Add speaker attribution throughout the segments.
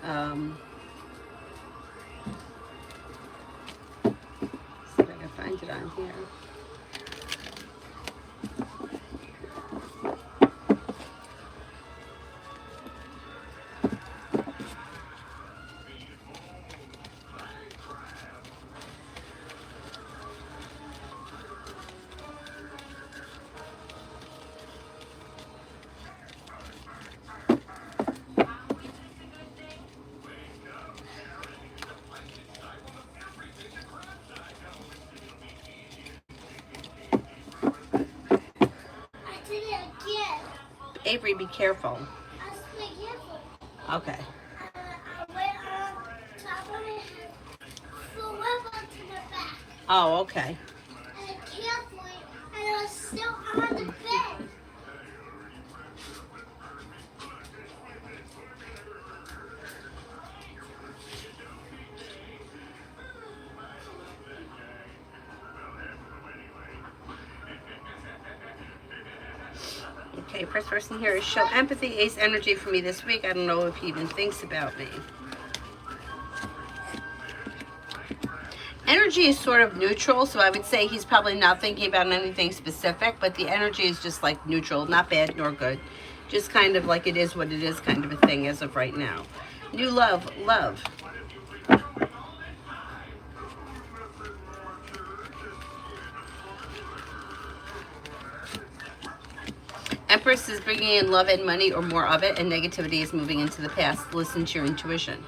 Speaker 1: Um, see if I can find it on here. Avery, be careful. Okay. Oh, okay. And I was still on the bed. Okay, first person here is show empathy, ace energy for me this week. I don't know if he even thinks about me. Energy is sort of neutral, so I would say he's probably not thinking about anything specific, but the energy is just like neutral, not bad nor good. Just kind of like it is what it is kind of a thing as of right now. New love, love. Empress is bringing in love and money or more of it, and negativity is moving into the past. Listen to your intuition.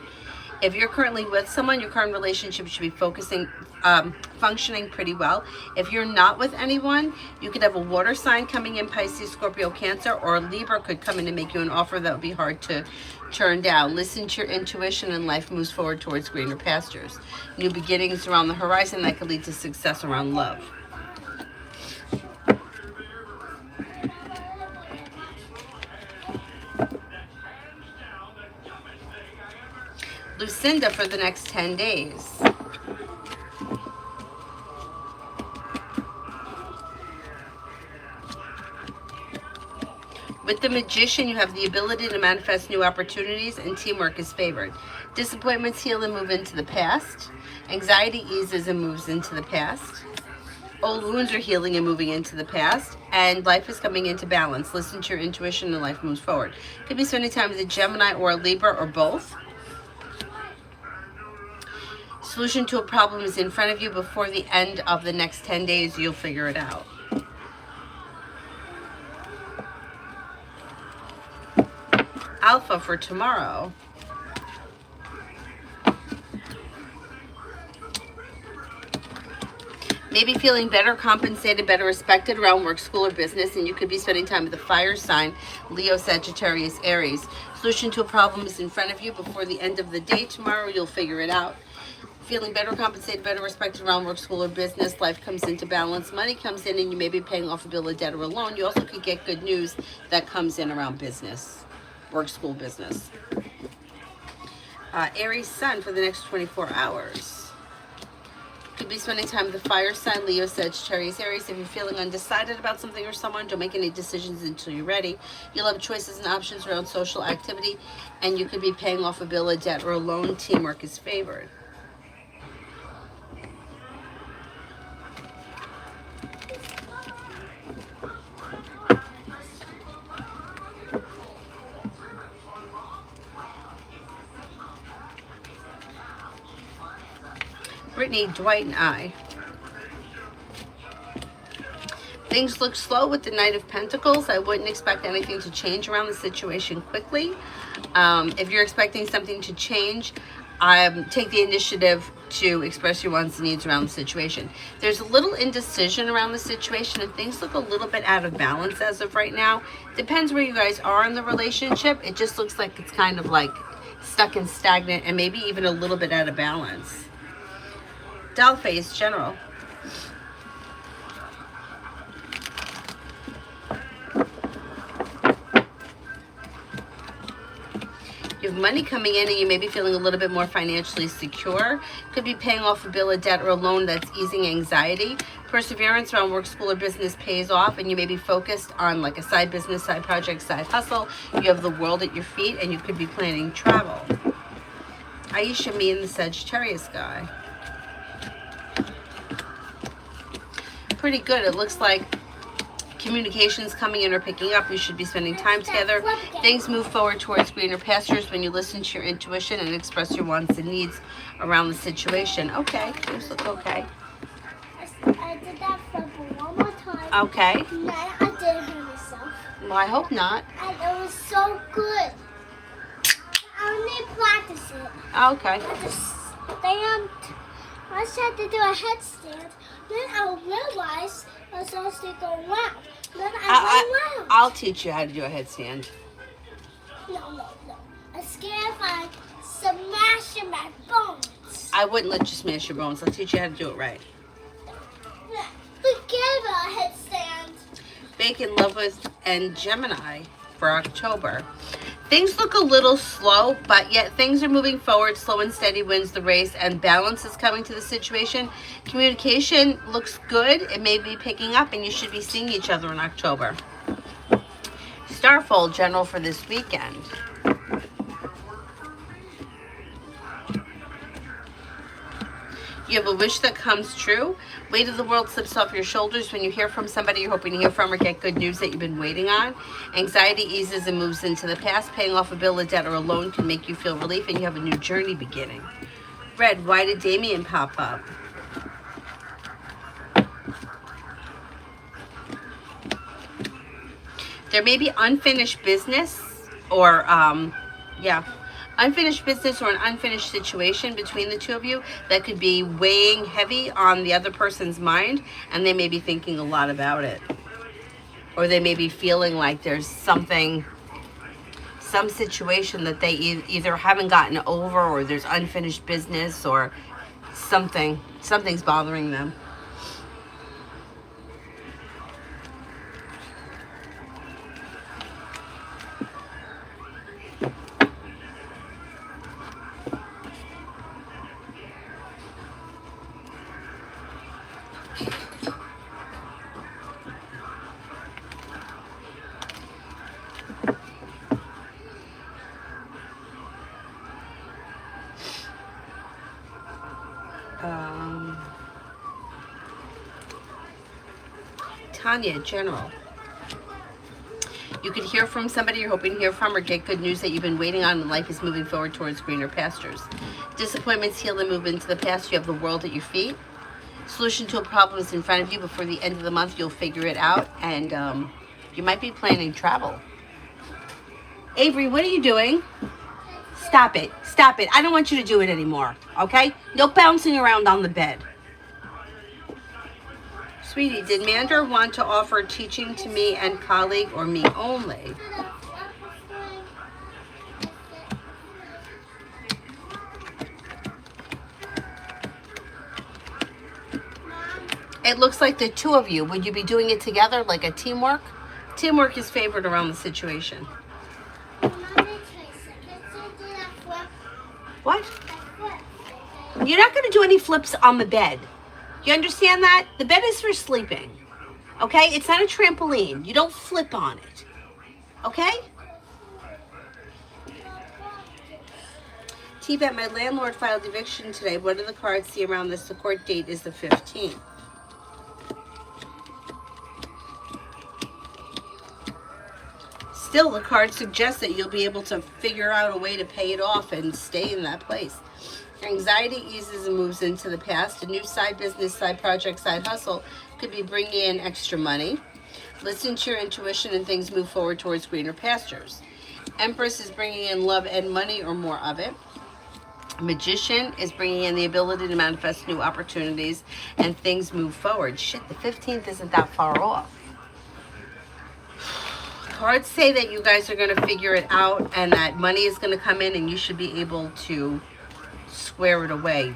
Speaker 1: If you're currently with someone, your current relationship should be functioning pretty well. If you're not with anyone, you could have a water sign coming in, Pisces, Scorpio, Cancer, or a Libra could come in and make you an offer that would be hard to turn down. Listen to your intuition and life moves forward towards greener pastures. New beginnings around the horizon that could lead to success around love. Lucinda for the next 10 days. With the Magician, you have the ability to manifest new opportunities and teamwork is favored. Disappointments heal and move into the past. Anxiety eases and moves into the past. Old wounds are healing and moving into the past. And life is coming into balance. Listen to your intuition and life moves forward. Could be spending time with a Gemini or a Libra or both. Solution to a problem is in front of you. Before the end of the next 10 days, you'll figure it out. Alpha for tomorrow. Maybe feeling better compensated, better respected around work, school, or business, and you could be spending time with a fire sign, Leo, Sagittarius, Aries. Solution to a problem is in front of you. Before the end of the day tomorrow, you'll figure it out. Feeling better compensated, better respected around work, school, or business. Life comes into balance. Money comes in, and you may be paying off a bill, a debt, or a loan. You also could get good news that comes in around business, work, school, business. Aries Sun for the next 24 hours. Could be spending time with the fire sign, Leo, Sagittarius, Aries. If you're feeling undecided about something or someone, don't make any decisions until you're ready. You'll have choices and options around social activity, and you could be paying off a bill, a debt, or a loan. Teamwork is favored. Brittany, Dwight, and I. Things look slow with the Knight of Pentacles. I wouldn't expect anything to change around the situation quickly. If you're expecting something to change, take the initiative to express your wants and needs around the situation. There's a little indecision around the situation, and things look a little bit out of balance as of right now. Depends where you guys are in the relationship. It just looks like it's kind of like stuck and stagnant and maybe even a little bit out of balance. Dollface, General. You have money coming in and you may be feeling a little bit more financially secure. Could be paying off a bill, a debt, or a loan that's easing anxiety. Perseverance around work, school, or business pays off, and you may be focused on like a side business, side project, side hustle. You have the world at your feet, and you could be planning travel. Aisha, me and the Sagittarius guy. Pretty good. It looks like communications coming in or picking up. You should be spending time together. Things move forward towards greener pastures when you listen to your intuition and express your wants and needs around the situation. Okay, things look okay.
Speaker 2: I did that flip one more time.
Speaker 1: Okay.
Speaker 2: And then I didn't hurt myself.
Speaker 1: Well, I hope not.
Speaker 2: And it was so good. I only practice it.
Speaker 1: Okay.
Speaker 2: I just stand. I just had to do a headstand. Then I realized I was supposed to go round. Then I went round.
Speaker 1: I'll teach you how to do a headstand.
Speaker 2: No. I'm scared if I smash in my bones.
Speaker 1: I wouldn't let you smash your bones. I'll teach you how to do it right.
Speaker 2: Forget about a headstand.
Speaker 1: Bacon, Love with, and Gemini for October. Things look a little slow, but yet things are moving forward. Slow and steady wins the race, and balance is coming to the situation. Communication looks good. It may be picking up, and you should be seeing each other in October. Starfold general for this weekend. You have a wish that comes true. Weight of the world slips off your shoulders when you hear from somebody you're hoping to hear from or get good news that you've been waiting on. Anxiety eases and moves into the past. Paying off a bill, a debt, or a loan can make you feel relief, and you have a new journey beginning. Red, why did Damien pop up? There may be unfinished business or, unfinished business or an unfinished situation between the two of you that could be weighing heavy on the other person's mind, and they may be thinking a lot about it. Or they may be feeling like there's some situation that they either haven't gotten over, or there's unfinished business, or something's bothering them. Tanya, general. You could hear from somebody you're hoping to hear from, or get good news that you've been waiting on, and life is moving forward towards greener pastures. Disappointments heal and move into the past. You have the world at your feet. Solution to a problem is in front of you. Before the end of the month, you'll figure it out, and you might be planning travel. Avery, what are you doing? Stop it. Stop it. I don't want you to do it anymore, okay? No bouncing around on the bed. Sweetie, did Mander want to offer teaching to me and colleague, or me only? It looks like the two of you. Would you be doing it together, like a teamwork? Teamwork is favored around the situation. What? You're not going to do any flips on the bed. You understand that? The bed is for sleeping. Okay? It's not a trampoline. You don't flip on it. Okay? T-Bet, my landlord filed eviction today. What do the cards see around this? The court date is the 15th. Still, the card suggests that you'll be able to figure out a way to pay it off and stay in that place. Anxiety eases and moves into the past. A new side business, side project, side hustle could be bringing in extra money. Listen to your intuition and things move forward towards greener pastures. Empress is bringing in love and money, or more of it. Magician is bringing in the ability to manifest new opportunities, and things move forward. Shit, the 15th isn't that far off. Cards say that you guys are going to figure it out, and that money is going to come in, and you should be able to square it away.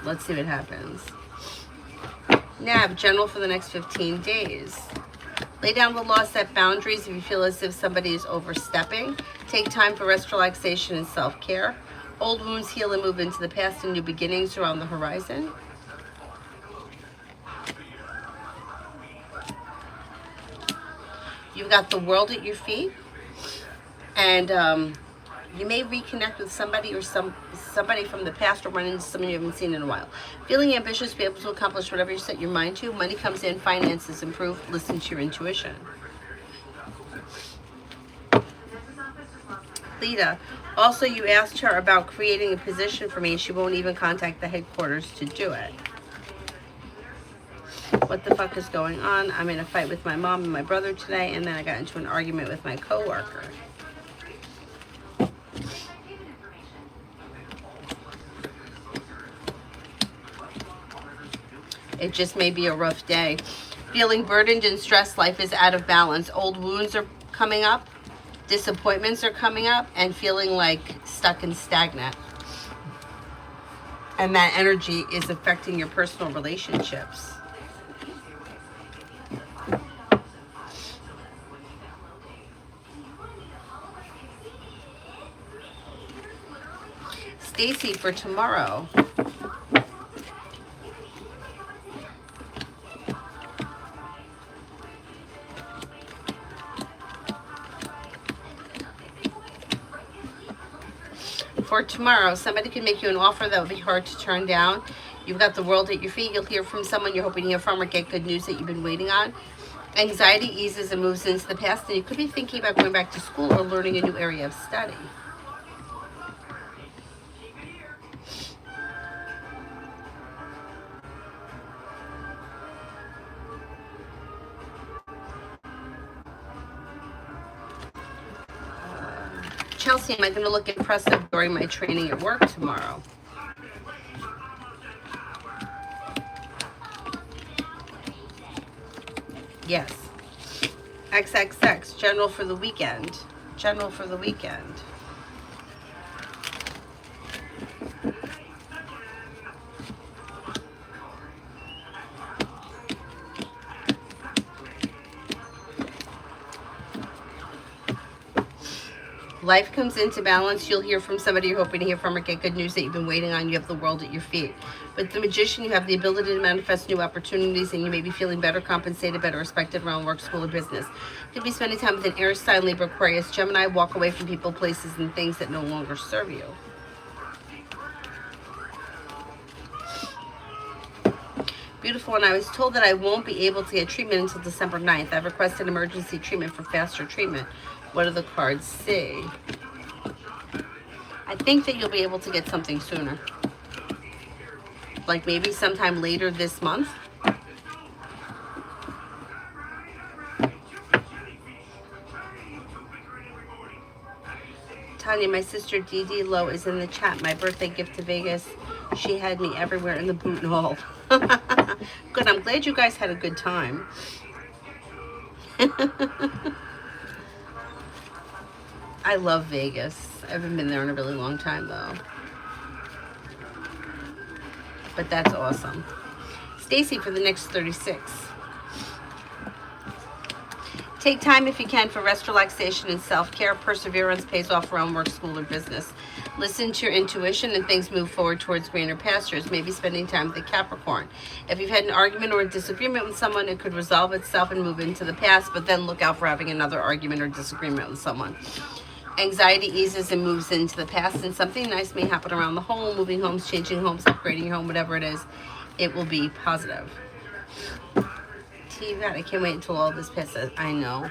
Speaker 1: Let's see what happens. Nav, general for the next 15 days. Lay down the law, set boundaries if you feel as if somebody is overstepping. Take time for rest, relaxation, and self-care. Old wounds heal and move into the past, and new beginnings are on the horizon. You've got the world at your feet, and You may reconnect with somebody or somebody from the past, or run into someone you haven't seen in a while. Feeling ambitious, be able to accomplish whatever you set your mind to. Money comes in, finances improve. Listen to your intuition. Lita, also you asked her about creating a position for me. She won't even contact the headquarters to do it. What the fuck is going on? I'm in a fight with my mom and my brother today, and then I got into an argument with my coworker. It just may be a rough day. Feeling burdened and stressed, life is out of balance. Old wounds are coming up, disappointments are coming up, and feeling like stuck and stagnant. And that energy is affecting your personal relationships. Stacy, for tomorrow. For tomorrow, somebody can make you an offer that would be hard to turn down. You've got the world at your feet. You'll hear from someone you're hoping to hear from, or get good news that you've been waiting on. Anxiety eases and moves into the past, and you could be thinking about going back to school or learning a new area of study. Chelsea, am I going to look impressive during my training at work tomorrow? Yes. XXX, general for the weekend. General for the weekend. Life comes into balance. You'll hear from somebody you're hoping to hear from, or get good news that you've been waiting on. You have the world at your feet. With the Magician, you have the ability to manifest new opportunities, and you may be feeling better compensated, better respected around work, school, or business. You could be spending time with an air sign, Libra, Aquarius, Gemini. Walk away from people, places, and things that no longer serve you. Beautiful, and I was told that I won't be able to get treatment until December 9th. I've requested emergency treatment for faster treatment. What do the cards say? I think that you'll be able to get something sooner. Like maybe sometime later this month. Tanya, my sister Dee Dee Lowe is in the chat. My birthday gift to Vegas. She had me everywhere in the boot and all. Good, I'm glad you guys had a good time. I love Vegas. I haven't been there in a really long time though. But that's awesome. Stacy, for the next 36. Take time if you can for rest, relaxation, and self-care. Perseverance pays off around work, school, or business. Listen to your intuition and things move forward towards greener pastures. Maybe spending time with the Capricorn. If you've had an argument or a disagreement with someone, it could resolve itself and move into the past, but then look out for having another argument or disagreement with someone. Anxiety eases and moves into the past, and something nice may happen around the home, moving homes, changing homes, upgrading your home, whatever it is. It will be positive. T-Vet, I can't wait until all this passes. I know.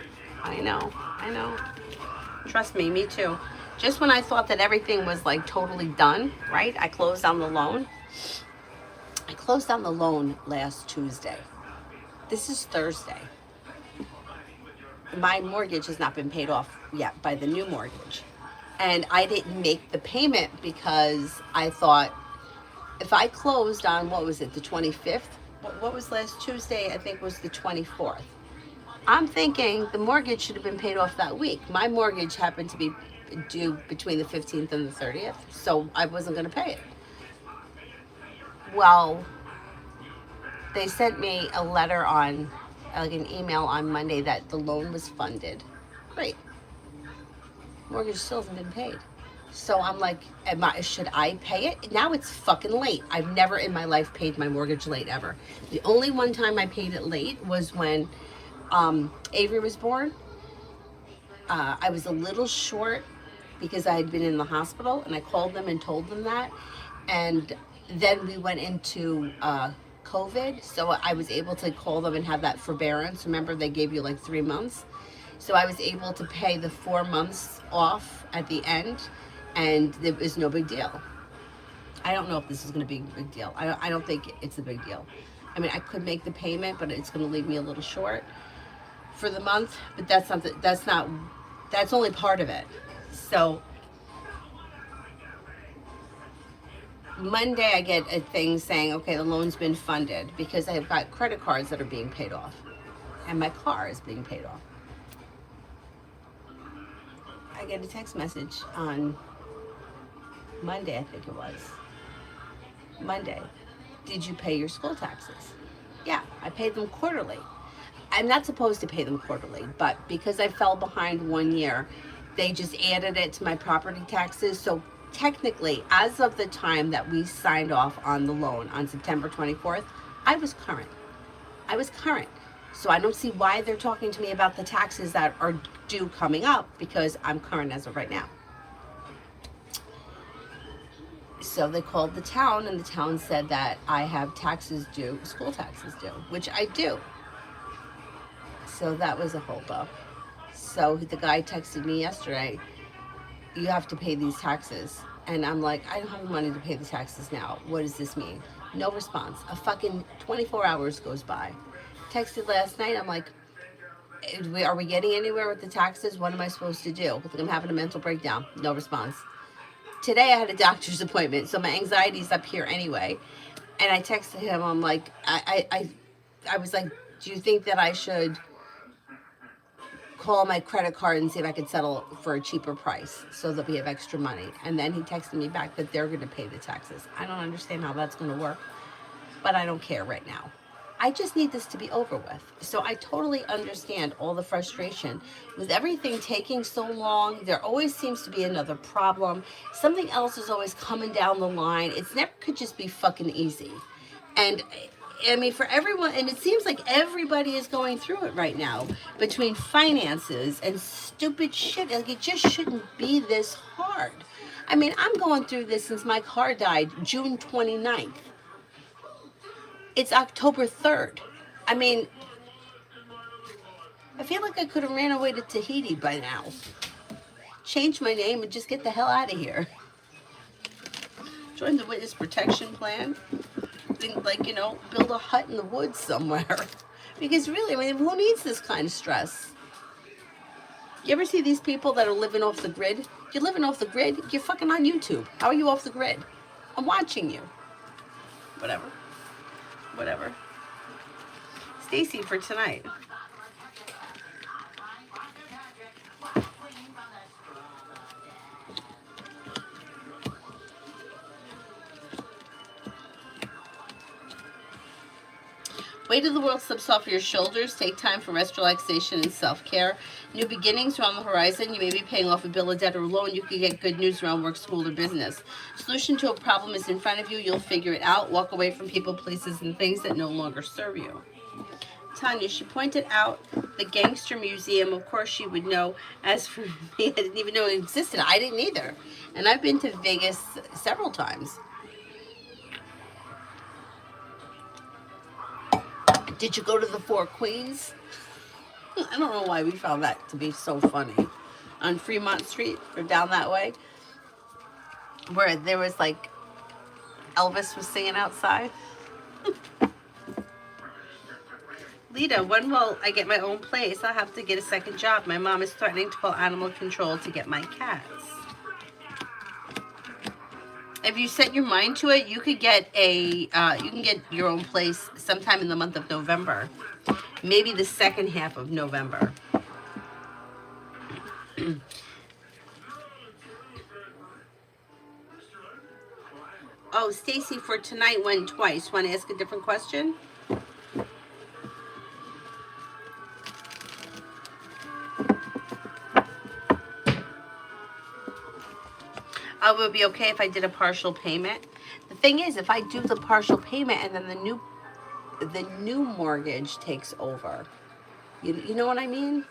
Speaker 1: Trust me, me too. Just when I thought that everything was like totally done, right? I closed down the loan. I closed down the loan last Tuesday. This is Thursday. My mortgage has not been paid off yet by the new mortgage. And I didn't make the payment because I thought if I closed on, what was it, the 25th? What was last Tuesday? I think was the 24th. I'm thinking the mortgage should have been paid off that week. My mortgage happened to be due between the 15th and the 30th, so I wasn't going to pay it. Well, they sent me a letter on, like an email on Monday that the loan was funded. Great. Mortgage still hasn't been paid. So I'm like, should I pay it? Now it's fucking late. I've never in my life paid my mortgage late ever. The only one time I paid it late was when Avery was born. I was a little short because I had been in the hospital, and I called them and told them that. And then we went into COVID, so I was able to call them and have that forbearance. Remember, they gave you like 3 months. So I was able to pay the 4 months off at the end, and it was no big deal. I don't know if this is going to be a big deal. I don't think it's a big deal. I mean, I could make the payment, but it's going to leave me a little short for the month. But that's only part of it. So Monday I get a thing saying, okay, the loan's been funded, because I've got credit cards that are being paid off, and my car is being paid off. I get a text message on Monday, I think it was. Monday. Did you pay your school taxes? Yeah, I paid them quarterly. I'm not supposed to pay them quarterly, but because I fell behind 1 year, they just added it to my property taxes. So technically, as of the time that we signed off on the loan on September 24th, I was current. I was current. So I don't see why they're talking to me about the taxes that are due coming up, because I'm current as of right now. So they called the town, and the town said that I have taxes due, school taxes due, which I do. So that was a holdup. So the guy texted me yesterday, you have to pay these taxes. And I'm like, I don't have the money to pay the taxes now. What does this mean? No response. A fucking 24 hours goes by. Texted last night, I'm like, are we getting anywhere with the taxes? What am I supposed to do? I'm having a mental breakdown. No response. Today I had a doctor's appointment, so my anxiety's up here anyway. And I texted him, I'm like, I was like, do you think that I should call my credit card and see if I could settle for a cheaper price so that we have extra money? And then he texted me back that they're going to pay the taxes. I don't understand how that's going to work, but I don't care right now. I just need this to be over with. So I totally understand all the frustration with everything taking so long. There always seems to be another problem. Something else is always coming down the line. It's never could just be fucking easy. And I mean, for everyone, and it seems like everybody is going through it right now, between finances and stupid shit. Like, it just shouldn't be this hard. I mean, I'm going through this since my car died June 29th. It's October 3rd. I mean, I feel like I could have ran away to Tahiti by now. Change my name and just get the hell out of here. Join the witness protection plan. Think, like, build a hut in the woods somewhere. Because really, I mean, who needs this kind of stress? You ever see these people that are living off the grid? You're living off the grid, you're fucking on YouTube. How are you off the grid? I'm watching you. Whatever. Stacy for tonight. Weight of the world slips off your shoulders. Take time for rest, relaxation, and self-care. New beginnings are on the horizon. You may be paying off a bill, a debt, or a loan. You could get good news around work, school, or business. Solution to a problem is in front of you. You'll figure it out. Walk away from people, places, and things that no longer serve you. Tanya, she pointed out the Gangster Museum. Of course she would know. As for me, I didn't even know it existed. I didn't either. And I've been to Vegas several times. Did you go to the Four Queens? I don't know why we found that to be so funny. On Fremont Street, or down that way, where there was like Elvis was singing outside. Lita, when will I get my own place? I'll have to get a second job. My mom is threatening to call animal control to get my cats. If you set your mind to it, you could get your own place sometime in the month of November. Maybe the second half of November. Oh, Stacy for tonight went twice. Want to ask a different question? Will it be okay if I did a partial payment? The thing is, if I do the partial payment and then the new mortgage takes over, you know what I mean?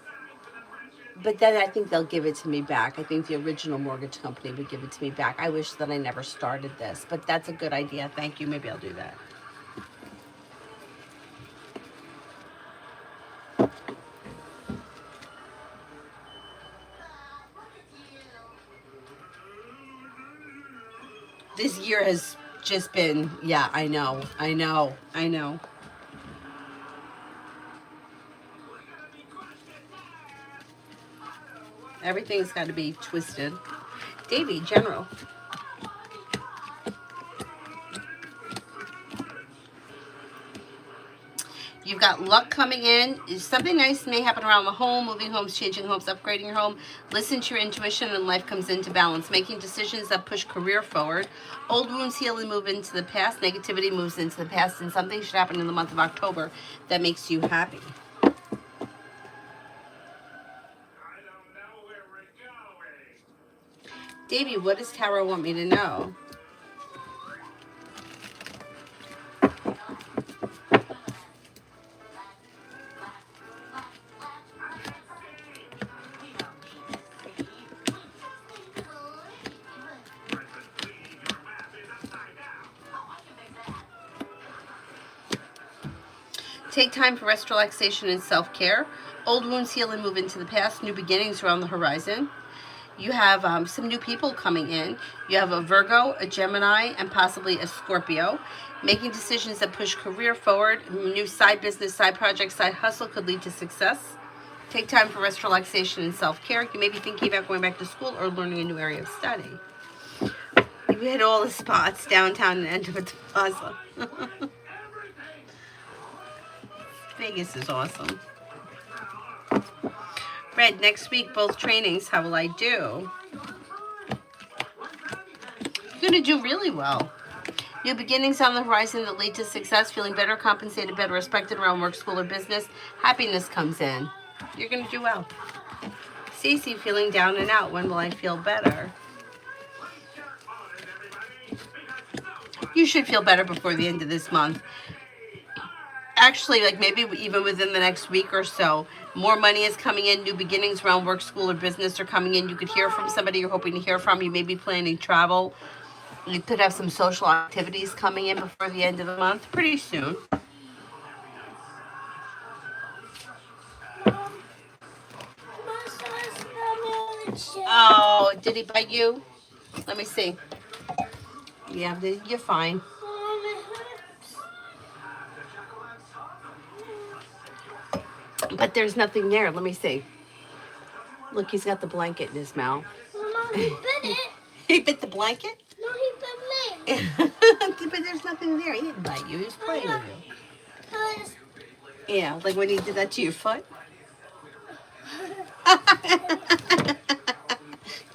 Speaker 1: But then I think they'll give it to me back. I think the original mortgage company would give it to me back. I wish that I never started this, but that's a good idea. Thank you. Maybe I'll do that. This year has just been, yeah, I know, I know, I know. Everything's got to be twisted. Davy, General. You've got luck coming in. Something nice may happen around the home, moving homes, changing homes, upgrading your home. Listen to your intuition and life comes into balance. Making decisions that push career forward. Old wounds heal and move into the past. Negativity moves into the past. And something should happen in the month of October that makes you happy. Davey, what does Tarot want me to know? Take time for rest, relaxation, and self-care. Old wounds heal and move into the past. New beginnings are on the horizon. You have some new people coming in. You have a Virgo, a Gemini, and possibly a Scorpio. Making decisions that push career forward. New side business, side project, side hustle could lead to success. Take time for rest, relaxation, and self-care. You may be thinking about going back to school or learning a new area of study. You hit all the spots, downtown and end of the plaza. Vegas is awesome. Red, next week, both trainings. How will I do? You're going to do really well. New beginnings on the horizon that lead to success. Feeling better, compensated, better respected around work, school, or business. Happiness comes in. You're going to do well. Stacey, feeling down and out. When will I feel better? You should feel better before the end of this month. Actually, like maybe even within the next week or so, more money is coming in. New beginnings around work, school, or business are coming in. You could hear from somebody you're hoping to hear from. You may be planning travel. You could have some social activities coming in before the end of the month, pretty soon. Oh, did he bite you? Let me see. Yeah, you're fine. But there's nothing there. Let me see. Look, he's got the blanket in his mouth.
Speaker 2: Mom, he bit it.
Speaker 1: He bit the blanket?
Speaker 2: No, he bit me.
Speaker 1: But there's nothing there. He didn't bite you. He was playing with you. Yeah, like when he did that to your foot.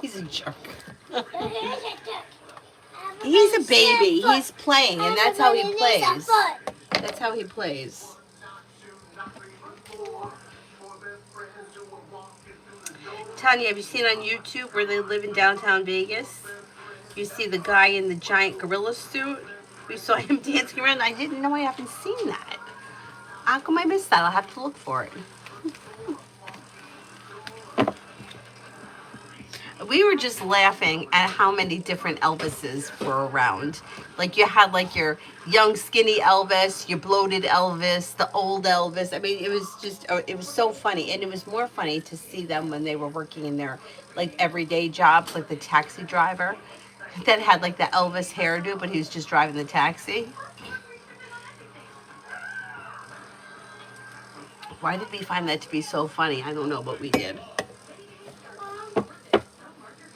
Speaker 1: He's a jerk. He's a baby. He's playing, and that's how he plays. That's how he plays. Tanya, have you seen on YouTube where they live in downtown Vegas? You see the guy in the giant gorilla suit? We saw him dancing around. I didn't know. I haven't seen that. How come I missed that? I'll have to look for it. We were just laughing at how many different Elvises were around. Like you had like your young skinny Elvis, your bloated Elvis, the old Elvis. I mean, it was just, it was so funny. And it was more funny to see them when they were working in their like everyday jobs, like the taxi driver that had like the Elvis hairdo, but he was just driving the taxi. Why did we find that to be so funny? I don't know, but we did.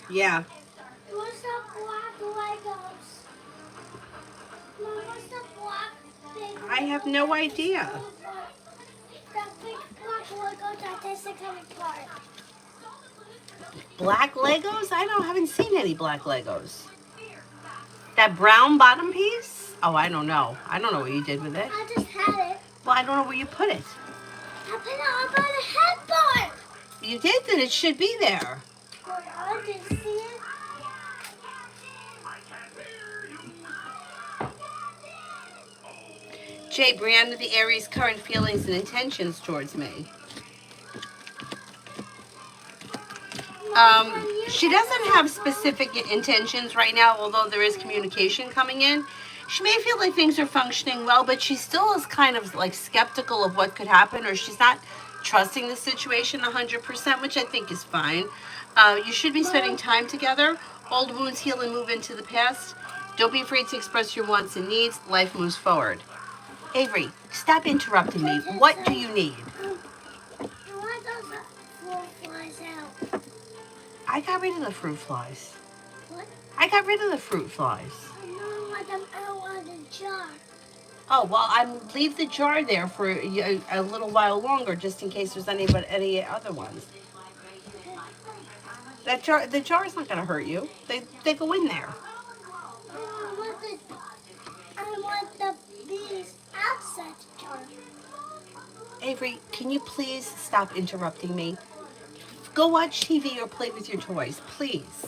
Speaker 1: Yeah.
Speaker 2: What's the black Legos? Mom, what's the black big
Speaker 1: I have no idea.
Speaker 2: That big black Lego that doesn't come apart.
Speaker 1: Black Legos? I haven't seen any black Legos. That brown bottom piece? Oh, I don't know. I don't know what you did with it.
Speaker 2: I just had it.
Speaker 1: Well, I don't know where you put it.
Speaker 2: I put it up on the headboard.
Speaker 1: You did? Then it should be there.
Speaker 2: Well, I didn't see it.
Speaker 1: Jay, Brianna the Aries' current feelings and intentions towards me. She doesn't have specific intentions right now, although there is communication coming in. She may feel like things are functioning well, but she still is kind of like skeptical of what could happen, or she's not trusting the situation 100%, which I think is fine. You should be spending time together. Old wounds heal and move into the past. Don't be afraid to express your wants and needs. Life moves forward. Avery, stop interrupting me. What do you need?
Speaker 2: I want those four flies out.
Speaker 1: I got rid of the fruit flies.
Speaker 2: What?
Speaker 1: I got rid of the fruit flies.
Speaker 2: I don't want them out of the jar.
Speaker 1: Oh, well, leave the jar there for a little while longer, just in case there's any other ones. The jar is not going to hurt you. They go in there.
Speaker 2: I want the bees outside the jar.
Speaker 1: Avery, can you please stop interrupting me? Go watch TV or play with your toys, please.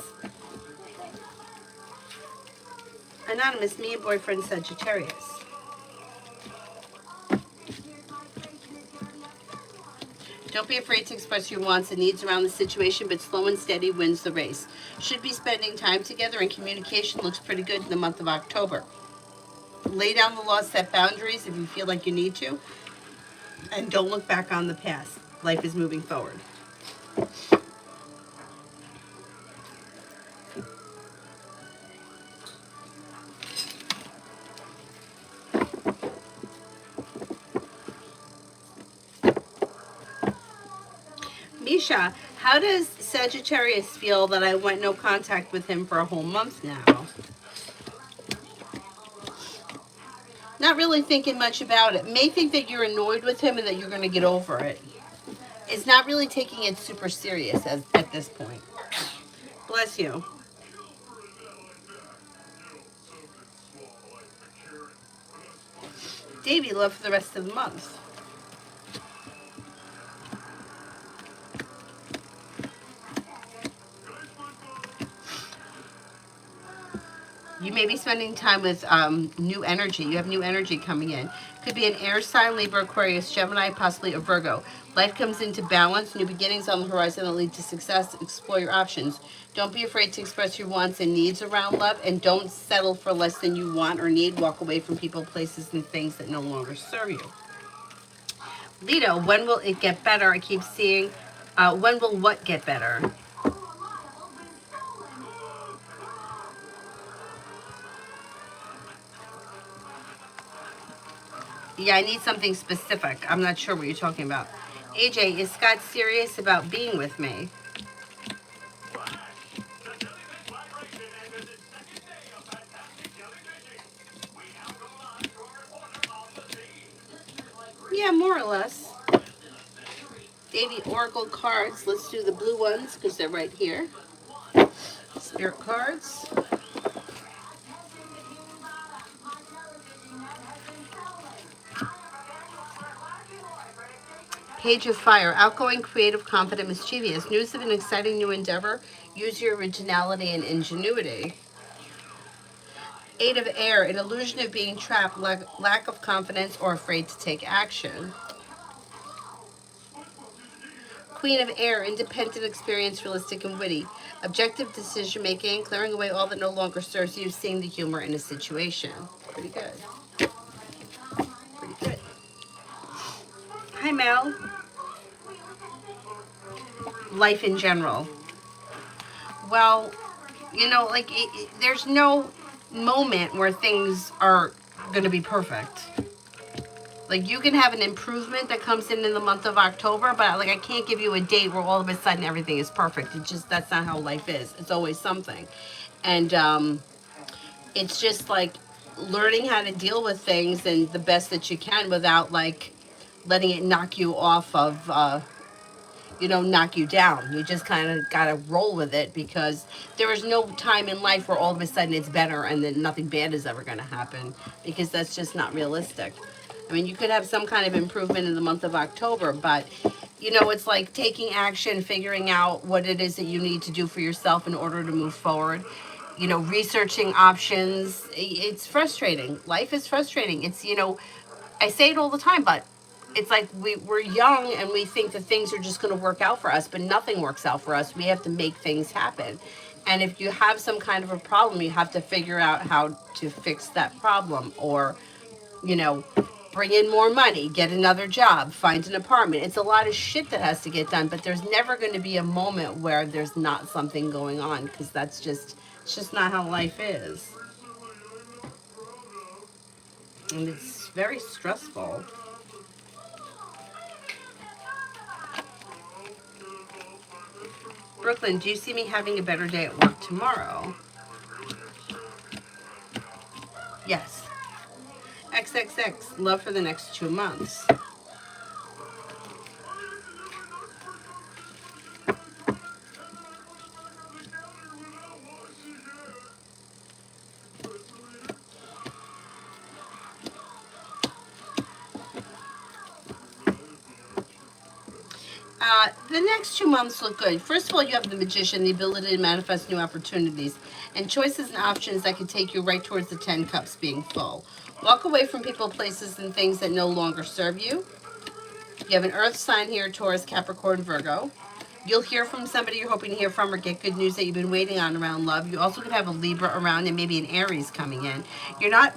Speaker 1: Anonymous, me and boyfriend Sagittarius. Don't be afraid to express your wants and needs around the situation, but slow and steady wins the race. Should be spending time together, and communication looks pretty good in the month of October. Lay down the law, set boundaries if you feel like you need to, and don't look back on the past. Life is moving forward. Misha, how does Sagittarius feel that I went no contact with him for a whole month now? Not really thinking much about it. May think that you're annoyed with him and that you're going to get over it. It's not really taking it super serious at this point. Bless you. Davey, love for the rest of the month. You may be spending time with new energy. You have new energy coming in. Could be an air sign, Libra, Aquarius, Gemini, possibly a Virgo. Life comes into balance, new beginnings on the horizon that lead to success. Explore your options. Don't be afraid to express your wants and needs around love, and don't settle for less than you want or need. Walk away from people, places, and things that no longer serve you. Leo, when will it get better? I keep seeing, when will what get better? Yeah, I need something specific. I'm not sure what you're talking about. AJ, is Scott serious about being with me? Yeah, more or less. Davey, Oracle cards. Let's do the blue ones because they're right here. Spirit cards. Page of Fire, outgoing, creative, confident, mischievous. News of an exciting new endeavor. Use your originality and ingenuity. Eight of Air, an illusion of being trapped, lack of confidence, or afraid to take action. Queen of Air, independent, experienced, realistic, and witty. Objective decision making, clearing away all that no longer serves you, seeing the humor in a situation. Pretty good. Pretty good. Hi, Mel. Life in general. Well, you know, like, there's no moment where things are going to be perfect. Like, you can have an improvement that comes in the month of October, but like, I can't give you a date where all of a sudden everything is perfect. It's just, that's not how life is. It's always something. And it's just like learning how to deal with things and the best that you can without like letting it knock you off of, knock you down. You just kind of got to roll with it, because there is no time in life where all of a sudden it's better and then nothing bad is ever going to happen, because that's just not realistic. I mean, you could have some kind of improvement in the month of October, but, it's like taking action, figuring out what it is that you need to do for yourself in order to move forward. Researching options. It's frustrating. Life is frustrating. It's, I say it all the time, but it's like we're young and we think that things are just going to work out for us, but nothing works out for us. We have to make things happen. And if you have some kind of a problem, you have to figure out how to fix that problem, or, you know, bring in more money, get another job, find an apartment. It's a lot of shit that has to get done, but there's never going to be a moment where there's not something going on, because that's just, it's just not how life is. And it's very stressful. Brooklyn, do you see me having a better day at work tomorrow? Yes. XXX, love for the next 2 months. The next 2 months look good. First of all, you have the Magician, the ability to manifest new opportunities, and choices and options that can take you right towards the 10 cups being full. Walk away from people, places, and things that no longer serve you. You have an earth sign here, Taurus, Capricorn, Virgo. You'll hear from somebody you're hoping to hear from, or get good news that you've been waiting on around love. You also could have a Libra around, and maybe an Aries coming in. You're not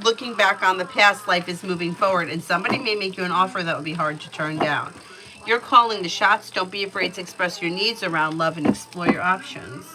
Speaker 1: looking back on the past, life is moving forward, and somebody may make you an offer that would be hard to turn down. You're calling the shots. Don't be afraid to express your needs around love and explore your options.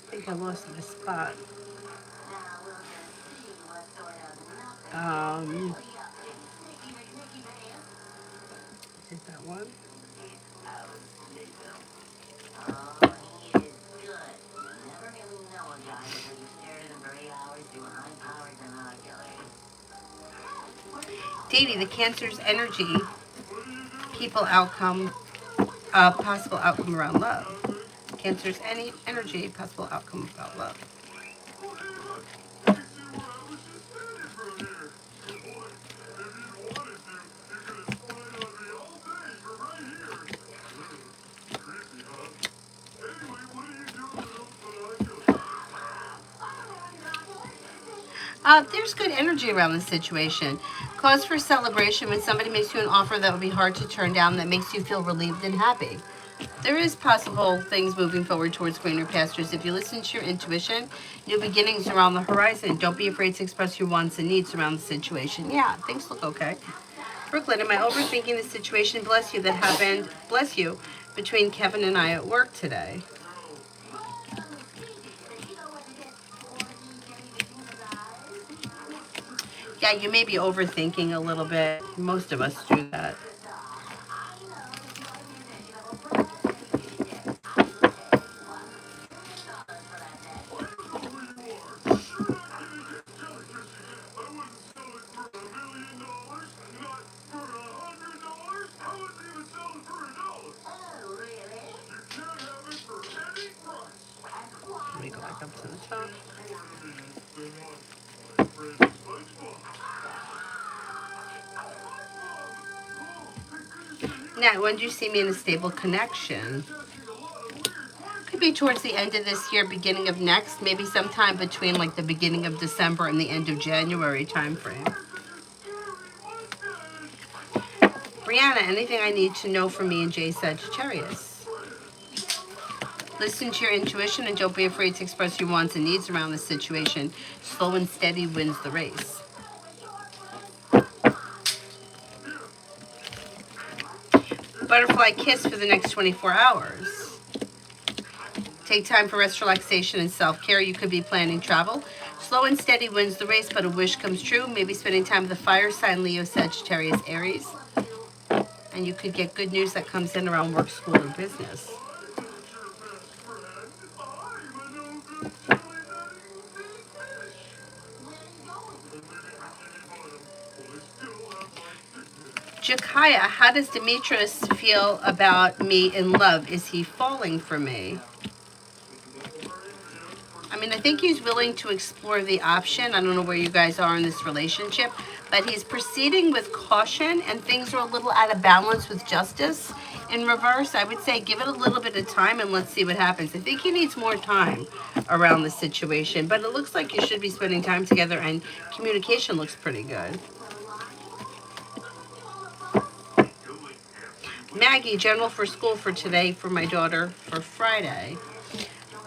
Speaker 1: I think I lost my spot. Um, is that one? Dating, the Cancer's energy, people, outcome, possible outcome around love. Cancer's any energy, possible outcome about love. There's good energy around this situation. Cause for celebration when somebody makes you an offer that would be hard to turn down, that makes you feel relieved and happy. There is possible things moving forward towards greener pastures. If you listen to your intuition, new beginnings around the horizon. Don't be afraid to express your wants and needs around the situation. Yeah, things look okay. Brooklyn, am I overthinking the situation? Bless you, that happened, bless you, between Kevin and I at work today. Yeah, you may be overthinking a little bit. Most of us do that. Let me go back up to the top. Now, when do you see me in a stable connection? Could be towards the end of this year, beginning of next, maybe sometime between like the beginning of December and the end of January time frame. Brianna, anything I need to know from me and Jay Sagittarius? Listen to your intuition and don't be afraid to express your wants and needs around the situation. Slow and steady wins the race. Butterfly kiss for the next 24 hours. Take time for rest, relaxation, and self-care. You could be planning travel. Slow and steady wins the race, but a wish comes true. Maybe spending time with the fire sign, Leo, Sagittarius, Aries. And you could get good news that comes in around work, school, or business. Jakaya, how does Demetrius feel about me in love? Is he falling for me? I mean, I think he's willing to explore the option. I don't know where you guys are in this relationship, but he's proceeding with caution and things are a little out of balance with justice in reverse. I would say give it a little bit of time and let's see what happens. I think he needs more time around the situation, but it looks like you should be spending time together and communication looks pretty good. Maggie, general for school for today for my daughter for Friday.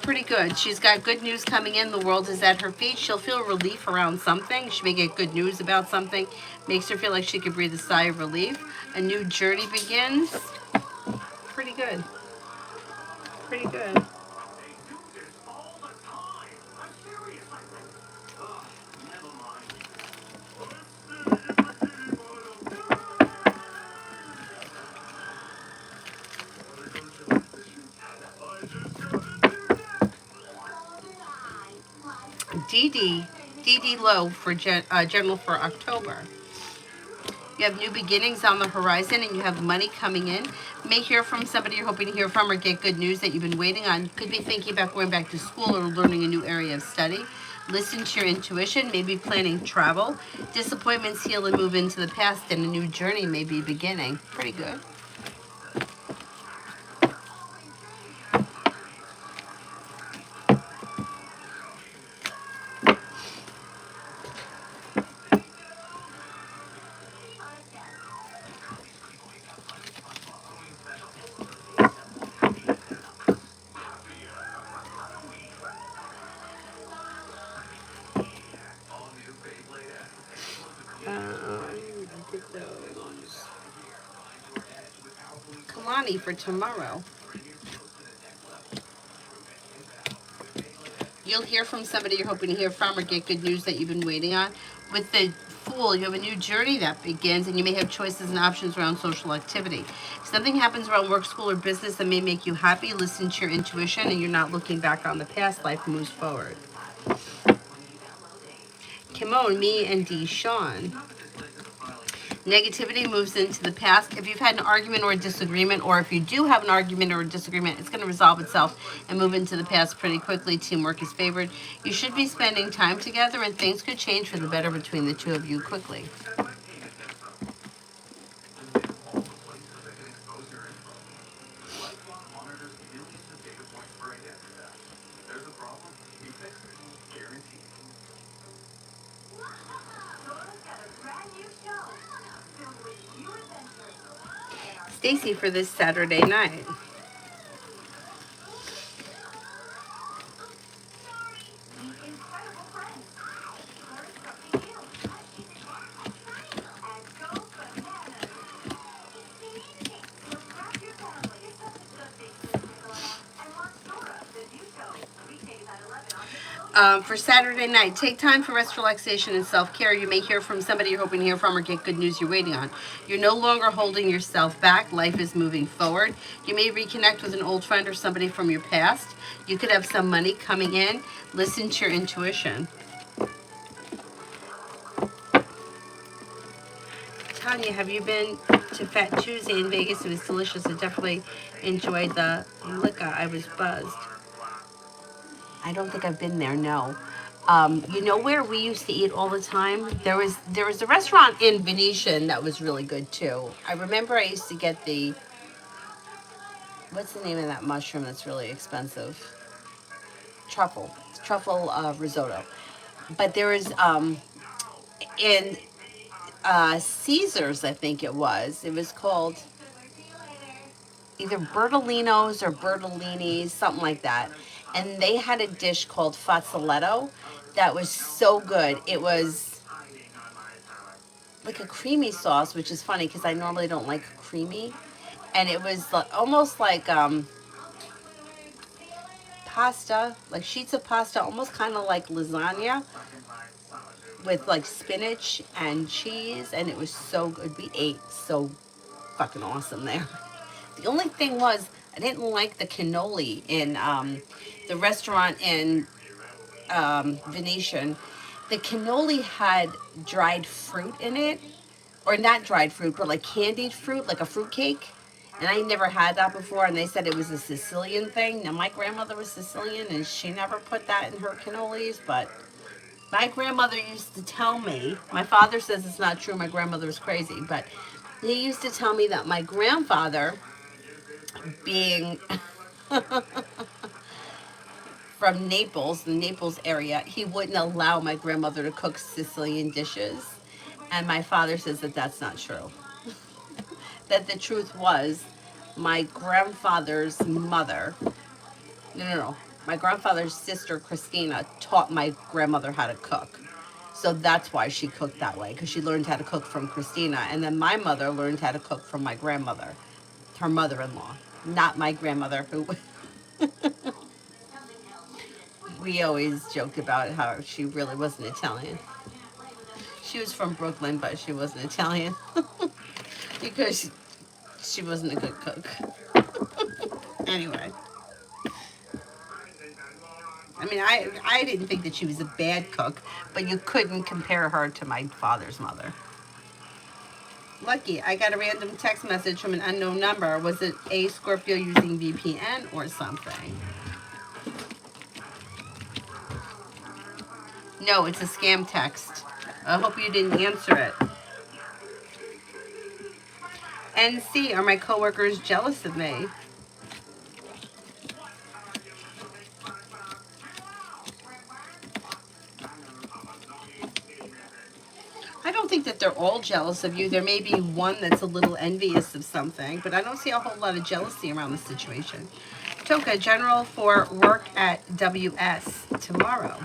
Speaker 1: Pretty good. She's got good news coming in. The world is at her feet. She'll feel relief around something. She may get good news about something. Makes her feel like she could breathe a sigh of relief. A new journey begins. Pretty good. Pretty good. Dee Dee Low for general for October. You have new beginnings on the horizon and you have money coming in. May hear from somebody you're hoping to hear from or get good news that you've been waiting on. Could be thinking about going back to school or learning a new area of study. Listen to your intuition, maybe planning travel. Disappointments heal and move into the past and a new journey may be beginning. Pretty good. Kalani for tomorrow. You'll hear from somebody you're hoping to hear from or get good news that you've been waiting on. With the Fool, you have a new journey that begins and you may have choices and options around social activity. Something happens around work, school, or business that may make you happy. Listen to your intuition and you're not looking back on the past. Life moves forward. Kimon, me, and Deshawn. Negativity moves into the past. If you've had an argument or a disagreement, or if you do have an argument or a disagreement, it's going to resolve itself and move into the past pretty quickly. Teamwork is favored. You should be spending time together, and things could change for the better between the two of you quickly. Stacy for this Saturday night. For Saturday night, take time for rest, relaxation, and self-care. You may hear from somebody you're hoping to hear from or get good news you're waiting on. You're no longer holding yourself back. Life is moving forward. You may reconnect with an old friend or somebody from your past. You could have some money coming in. Listen to your intuition. Tanya, have you been to Fat Tuesday in Vegas? It was delicious. I definitely enjoyed the liquor. I was buzzed. I don't think I've been there, no. You know where we used to eat all the time? There was a restaurant in Venetian that was really good too. I remember I used to get the, what's the name of that mushroom that's really expensive? Truffle risotto. But there was in Caesars, I think it was. It was called either Bertolino's or Bertolini's, something like that. And they had a dish called fazzoletto that was so good. It was like a creamy sauce, which is funny because I normally don't like creamy. And it was almost like pasta, like sheets of pasta, almost kind of like lasagna with like spinach and cheese. And it was so good. We ate so fucking awesome there. The only thing was, I didn't like the cannoli in the restaurant in Venetian. The cannoli had dried fruit in it, or not dried fruit, but like candied fruit, like a fruit cake. And I never had that before, and they said it was a Sicilian thing. Now, my grandmother was Sicilian, and she never put that in her cannolis, but my grandmother used to tell me, my father says it's not true, my grandmother was crazy, but he used to tell me that my grandfather, being from Naples, the Naples area, he wouldn't allow my grandmother to cook Sicilian dishes. And my father says that that's not true. That the truth was, my grandfather's mother, no, my grandfather's sister, Christina, taught my grandmother how to cook. So that's why she cooked that way, because she learned how to cook from Christina. And then my mother learned how to cook from my grandmother, her mother in law, not my grandmother, who we always joked about how she really wasn't Italian. She was from Brooklyn, but she wasn't Italian because she wasn't a good cook. Anyway, I mean, I didn't think that she was a bad cook, but you couldn't compare her to my father's mother. Lucky, I got a random text message from an unknown number. Was it a Scorpio using VPN or something? No, it's a scam text. I hope you didn't answer it. And C, are my coworkers jealous of me? I don't think that they're all jealous of you. There may be one that's a little envious of something, but I don't see a whole lot of jealousy around the situation. Toka, general for work at WS tomorrow.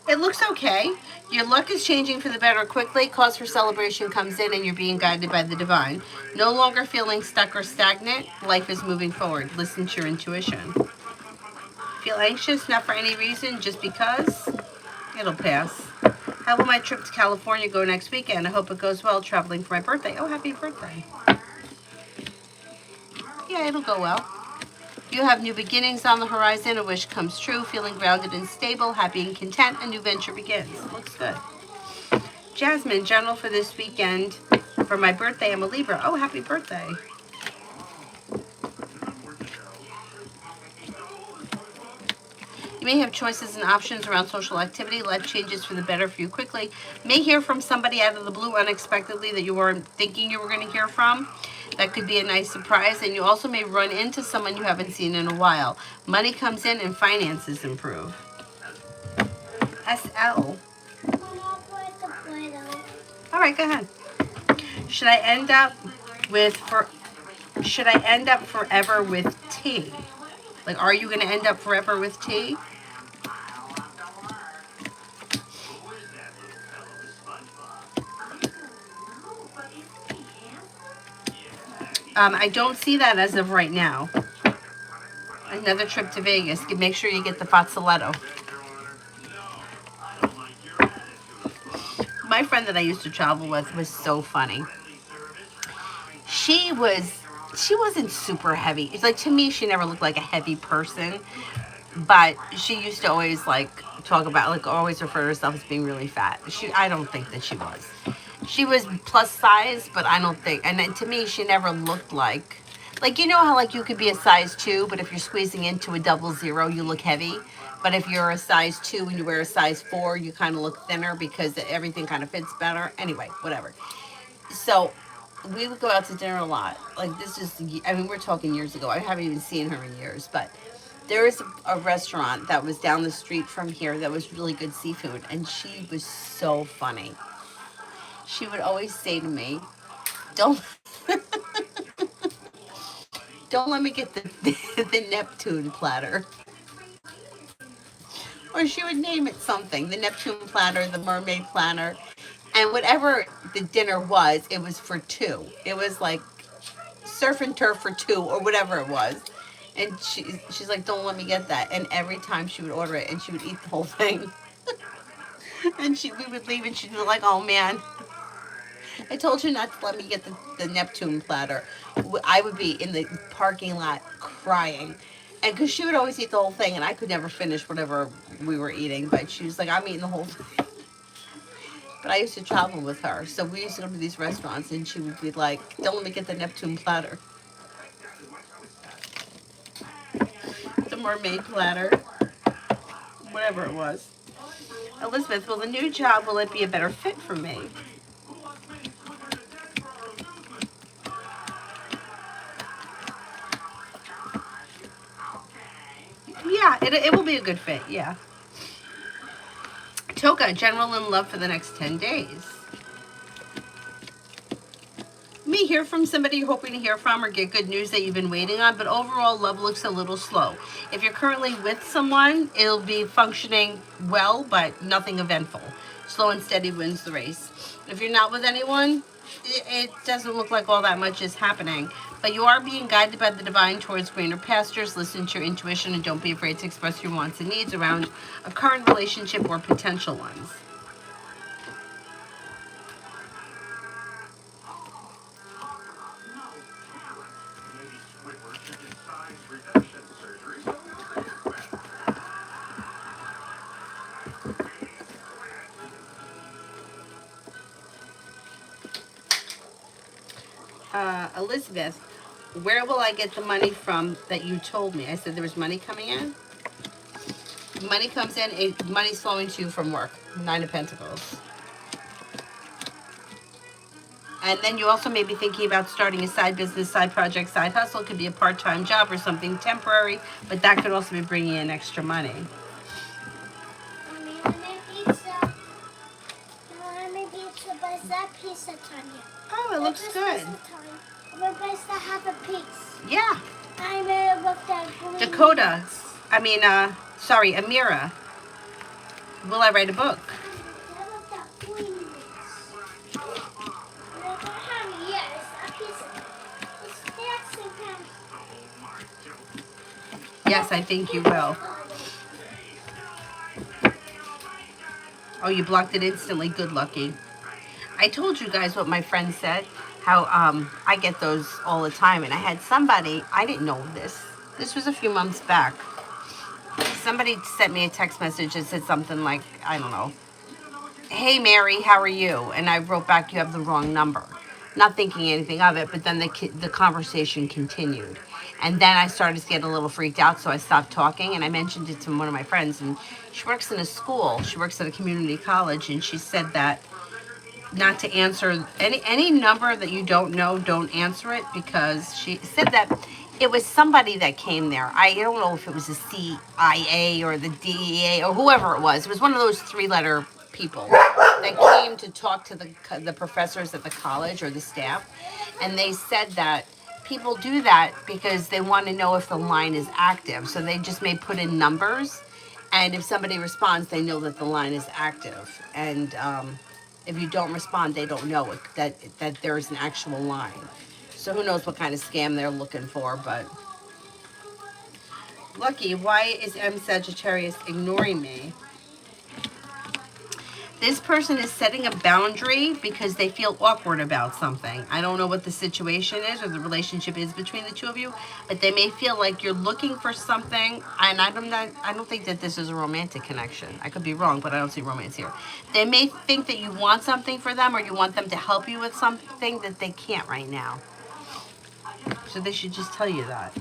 Speaker 1: It looks okay. Your luck is changing for the better quickly. Cause for celebration comes in and you're being guided by the divine. No longer feeling stuck or stagnant. Life is moving forward. Listen to your intuition. Feel anxious, not for any reason, just because? It'll pass. How will my trip to California go next weekend? I hope it goes well, traveling for my birthday. Oh, happy birthday. Yeah, it'll go well. You have new beginnings on the horizon. A wish comes true. Feeling grounded and stable, happy and content. A new venture begins. Looks good. Jasmine, general for this weekend. For my birthday, I'm a Libra. Oh, happy birthday. You may have choices and options around social activity. Life changes for the better for you quickly. May hear from somebody out of the blue unexpectedly that you weren't thinking you were going to hear from. That could be a nice surprise. And you also may run into someone you haven't seen in a while. Money comes in and finances improve. SL. All right, go ahead. Should I end up with should I end up forever with T? Like, are you going to end up forever with T? I don't see that as of right now. Another trip to Vegas. Make sure you get the fazzoletto. My friend that I used to travel with was so funny. She wasn't super heavy. It's like, to me, she never looked like a heavy person, but she used to always like talk about, like, always refer to herself as being really fat. I don't think that she was. She was plus size, but I don't think, and then to me, she never looked like, you know how like you could be a size 2, but if you're squeezing into a 00, you look heavy. But if you're a size 2 and you wear a size 4, you kind of look thinner because everything kind of fits better. Anyway, whatever. So we would go out to dinner a lot. Like, this is, I mean, we're talking years ago. I haven't even seen her in years, but there is a restaurant that was down the street from here that was really good seafood, and she was so funny. She would always say to me, "Don't, don't let me get the the Neptune platter." Or she would name it something, the Neptune platter, the mermaid platter, and whatever the dinner was, it was for two. It was like surf and turf for two, or whatever it was. And she's like, "Don't let me get that." And every time she would order it, and she would eat the whole thing. And we would leave, and she'd be like, "Oh man." I told you not to let me get the Neptune platter. I would be in the parking lot crying. And because she would always eat the whole thing, and I could never finish whatever we were eating, but she was like, I'm eating the whole thing. But I used to travel with her, so we used to go to these restaurants, and she would be like, don't let me get the Neptune platter. The mermaid platter, whatever it was. Elizabeth, will the new job, will it be a better fit for me? Yeah, it will be a good fit, yeah. Toka, general in love for the next 10 days. May hear from somebody you're hoping to hear from or get good news that you've been waiting on, but overall love looks a little slow. If you're currently with someone, it'll be functioning well, but nothing eventful. Slow and steady wins the race. If you're not with anyone, it doesn't look like all that much is happening, but you are being guided by the divine towards greener pastures. Listen to your intuition and don't be afraid to express your wants and needs around a current relationship or potential ones. Elizabeth, where will I get the money from that you told me? I said there was money coming in. Money comes in, money's flowing to you from work. Nine of Pentacles. And then you also may be thinking about starting a side business, side project, side hustle. It could be a part-time job or something temporary, but that could also be bringing in extra money.
Speaker 2: Mommy, I made pizza. I made pizza, but it's that pizza time yet.
Speaker 1: Oh, it looks good.
Speaker 2: Everybody's to have a piece.
Speaker 1: Yeah.
Speaker 2: I made it with that green.
Speaker 1: Dakota. Amira. Will I write a book? Yes, I think you will. Oh, you blocked it instantly. Good lucky. I told you guys what my friend said, how I get those all the time. And I had somebody, I didn't know this. This was a few months back. Somebody sent me a text message that said something like, I don't know, hey Mary, how are you? And I wrote back, you have the wrong number. Not thinking anything of it, but then the conversation continued. And then I started to get a little freaked out, so I stopped talking, and I mentioned it to one of my friends, and she works in a school. She works at a community college, and she said that not to answer any number that you don't know, don't answer it, because she said that it was somebody that came there. I don't know if it was the CIA or the DEA or whoever it was. It was one of those three-letter people that came to talk to the professors at the college or the staff, and they said that people do that because they want to know if the line is active. So they just may put in numbers, and if somebody responds, they know that the line is active. And if you don't respond, they don't know that there is an actual line. So who knows what kind of scam they're looking for, but Lucky, why is M Sagittarius ignoring me? This person is setting a boundary because they feel awkward about something. I don't know what the situation is or the relationship is between the two of you, but they may feel like you're looking for something, and I don't think that this is a romantic connection. I could be wrong, but I don't see romance here. They may think that you want something for them or you want them to help you with something that they can't right now. So they should just tell you that.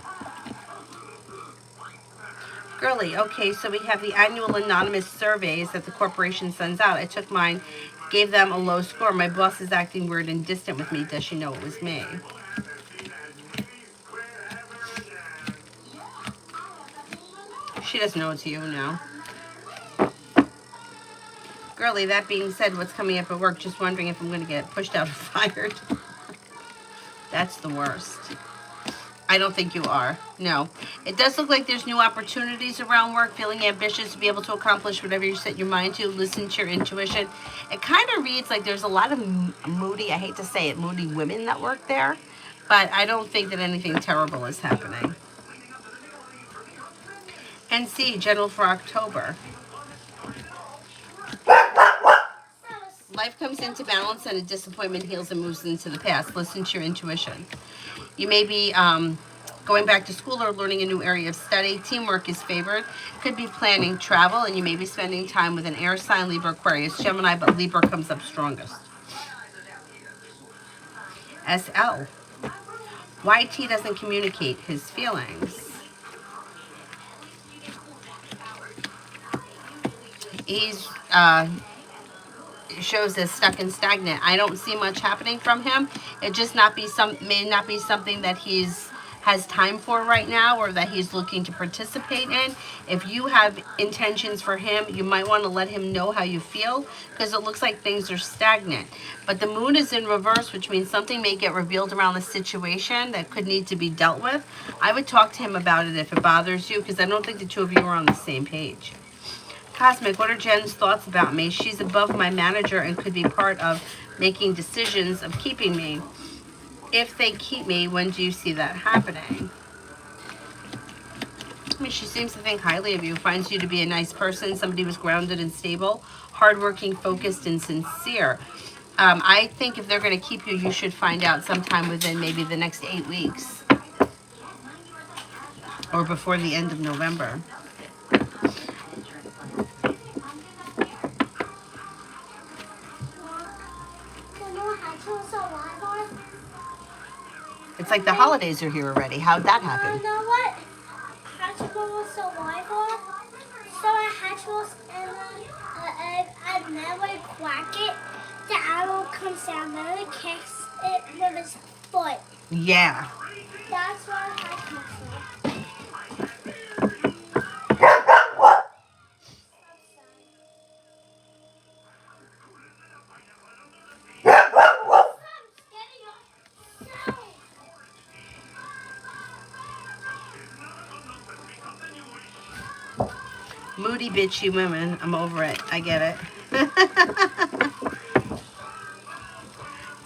Speaker 1: Girly, okay, so we have the annual anonymous surveys that the corporation sends out. I took mine, gave them a low score. My boss is acting weird and distant with me. Does she know it was me? She doesn't know it's you, no. Girly, that being said, what's coming up at work? Just wondering if I'm going to get pushed out or fired. That's the worst. I don't think you are. No. It does look like there's new opportunities around work, feeling ambitious to be able to accomplish whatever you set your mind to. Listen to your intuition. It kind of reads like there's a lot of moody, I hate to say it, moody women that work there. But I don't think that anything terrible is happening. NC, general for October. Life comes into balance and a disappointment heals and moves into the past. Listen to your intuition. You may be going back to school or learning a new area of study. Teamwork is favored. Could be planning travel, and you may be spending time with an air sign, Libra, Aquarius, Gemini, but Libra comes up strongest. SL. YT doesn't communicate his feelings. He's shows as stuck and stagnant. I don't see much happening from him. It just may not be something that he's has time for right now, or that he's looking to participate in. If you have intentions for him, you might want to let him know how you feel, because it looks like things are stagnant. But the moon is in reverse, which means something may get revealed around the situation that could need to be dealt with. I would talk to him about it if it bothers you, because I don't think the two of you are on the same page. Cosmic, what are Jen's thoughts about me? She's above my manager and could be part of making decisions of keeping me. If they keep me, when do you see that happening? I mean, she seems to think highly of you, finds you to be a nice person, somebody who's grounded and stable, hardworking, focused, and sincere. I think if they're going to keep you, you should find out sometime within maybe the next 8 weeks or before the end of November. It's like the holidays are here already. How'd that happen?
Speaker 2: You know what? Hatchable was so lively. So I hatchable and then when I crack it, the animal comes down, then it kicks it with its foot.
Speaker 1: Yeah.
Speaker 2: That's what I hatchable.
Speaker 1: Moody, bitchy women. I'm over it. I get it.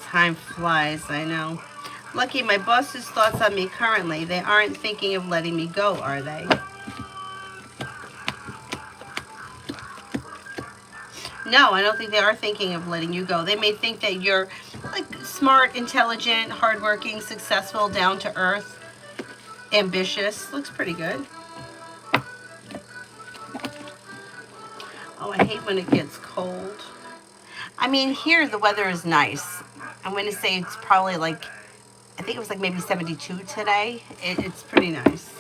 Speaker 1: Time flies, I know. Lucky, my boss's thoughts on me currently. They aren't thinking of letting me go, are they? No, I don't think they are thinking of letting you go. They may think that you're like smart, intelligent, hardworking, successful, down to earth, ambitious. Looks pretty good. Oh, I hate when it gets cold. I mean, here the weather is nice. I'm going to say it's probably like, I think it was like maybe 72 today. It's pretty nice.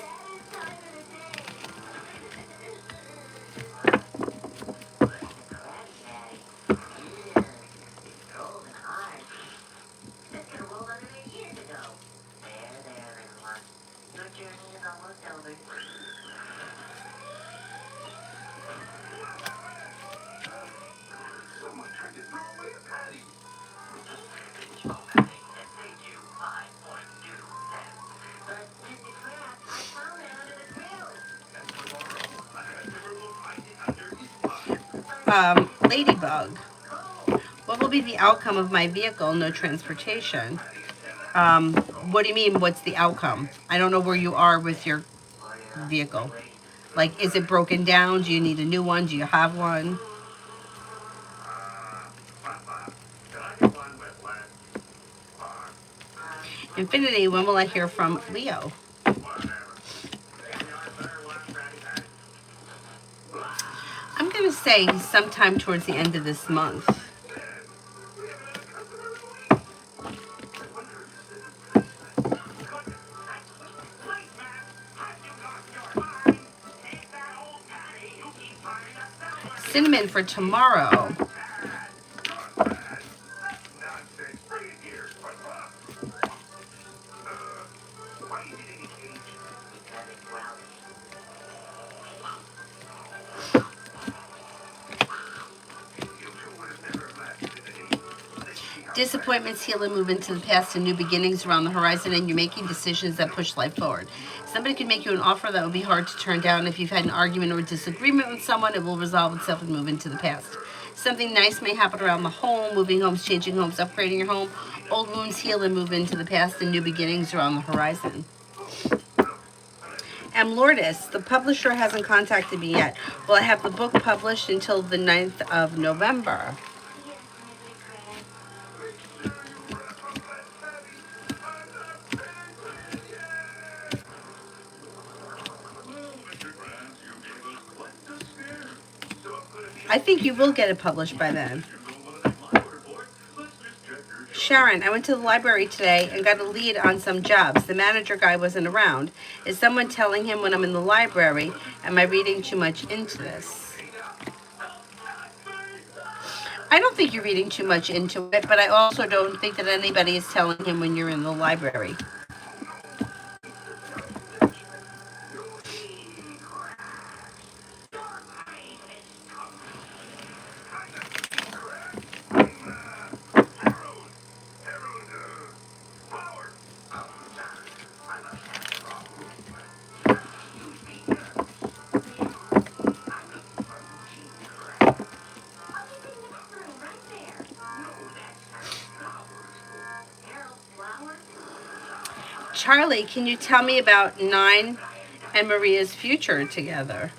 Speaker 1: Ladybug. What will be the outcome of my vehicle? No transportation. What do you mean, what's the outcome? I don't know where you are with your vehicle. Like, is it broken down? Do you need a new one? Do you have one? Infinity, when will I hear from Leo? I'm going to say sometime towards the end of this month. Cinnamon for tomorrow. Disappointments heal and move into the past, and new beginnings around the horizon, and you're making decisions that push life forward. Somebody could make you an offer that would be hard to turn down. If you've had an argument or a disagreement with someone, it will resolve itself and move into the past. Something nice may happen around the home, moving homes, changing homes, upgrading your home. Old wounds heal and move into the past, and new beginnings around the horizon. And Lourdes, the publisher hasn't contacted me yet. Will I have the book published until the 9th of November? I think you will get it published by then. Sharon, I went to the library today and got a lead on some jobs. The manager guy wasn't around. Is someone telling him when I'm in the library? Am I reading too much into this? I don't think you're reading too much into it, but I also don't think that anybody is telling him when you're in the library. Charlie, can you tell me about Nine and Maria's future together?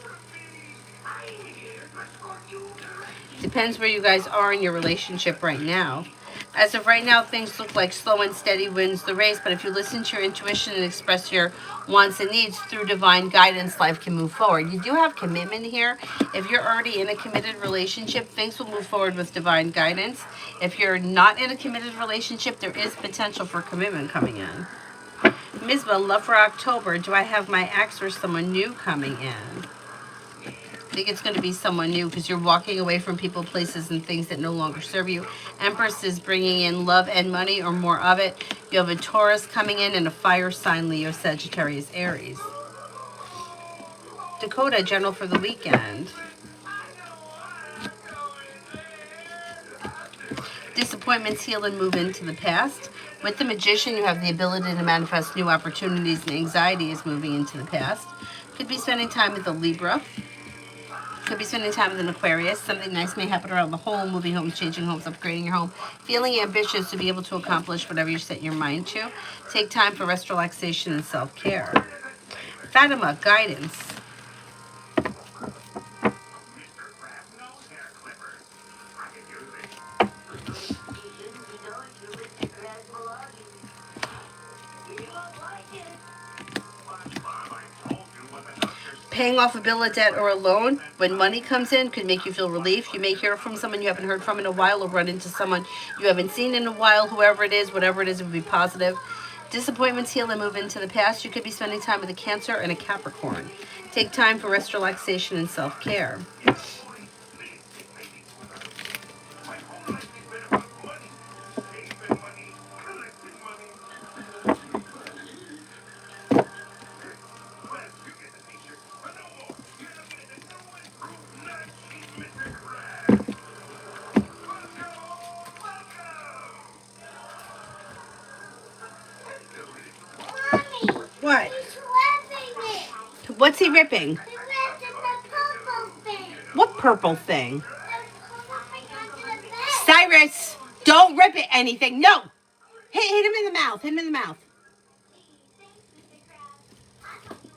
Speaker 1: Depends where you guys are in your relationship right now. As of right now, things look like slow and steady wins the race, but if you listen to your intuition and express your wants and needs through divine guidance, life can move forward. You do have commitment here. If you're already in a committed relationship, things will move forward with divine guidance. If you're not in a committed relationship, there is potential for commitment coming in. Mizba, love for October. Do I have my ex or someone new coming in? I think it's going to be someone new because you're walking away from people, places, and things that no longer serve you. Empress is bringing in love and money or more of it. You have a Taurus coming in and a fire sign, Leo, Sagittarius, Aries. Dakota, general for the weekend. Disappointments heal and move into the past. With the Magician, you have the ability to manifest new opportunities, and anxiety is moving into the past. Could be spending time with a Libra. Could be spending time with an Aquarius. Something nice may happen around the home, moving homes, changing homes, upgrading your home. Feeling ambitious to be able to accomplish whatever you set your mind to. Take time for rest, relaxation, and self-care. Fatima, guidance. Paying off a bill of debt or a loan when money comes in could make you feel relief. You may hear from someone you haven't heard from in a while or run into someone you haven't seen in a while. Whoever it is, whatever it is, it will be positive. Disappointments heal and move into the past. You could be spending time with a Cancer and a Capricorn. Take time for rest, relaxation, and self-care.
Speaker 2: Mommy,
Speaker 1: What?
Speaker 2: he's ripping it.
Speaker 1: What's he ripping?
Speaker 2: He ripped the purple thing.
Speaker 1: What purple thing?
Speaker 2: The purple thing under the bed.
Speaker 1: Cyrus, don't rip it anything. No. Hit him in the mouth. Hit him in the mouth.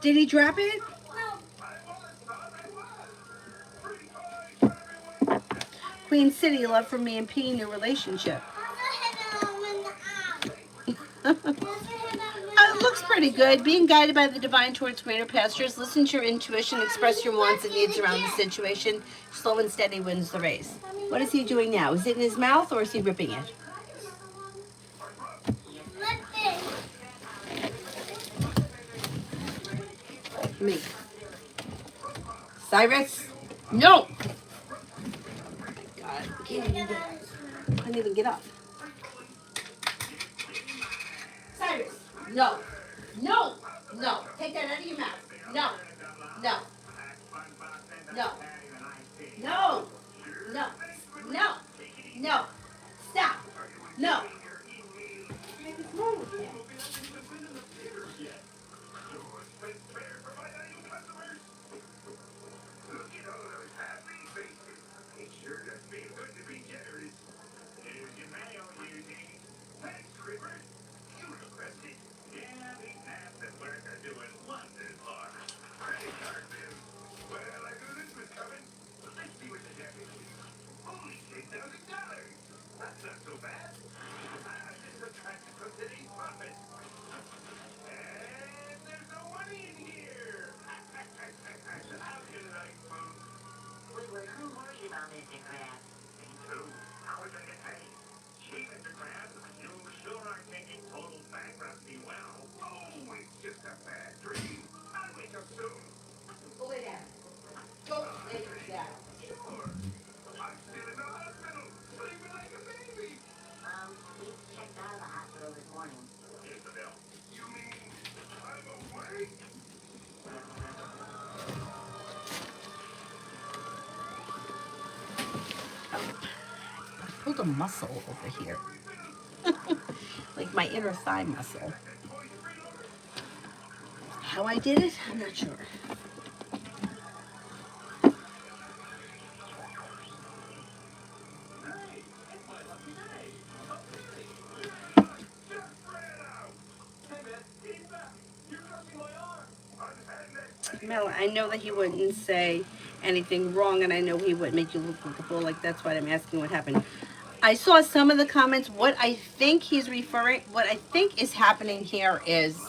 Speaker 1: Did he drop it?
Speaker 2: No.
Speaker 1: Queen City, love for me and P in your relationship. It looks pretty good. Being guided by the divine towards greater pastures. Listen to your intuition. Express your wants and needs around the situation. Slow and steady wins the race. What is he doing now? Is it in his mouth or is he ripping it? Me. Cyrus? No! God, I can't even get up. Cyrus, no. No! No! Take that out of your mouth. No! No! No! No! No! No! No! Stop! No! What's wrong with him? Pulled a muscle over here. Like my inner thigh muscle. How I did it, I'm not sure. Mel, I know that he wouldn't say anything wrong, and I know he wouldn't make you look like a fool. Like, that's why I'm asking what happened. I saw some of the comments. What I think what I think is happening here is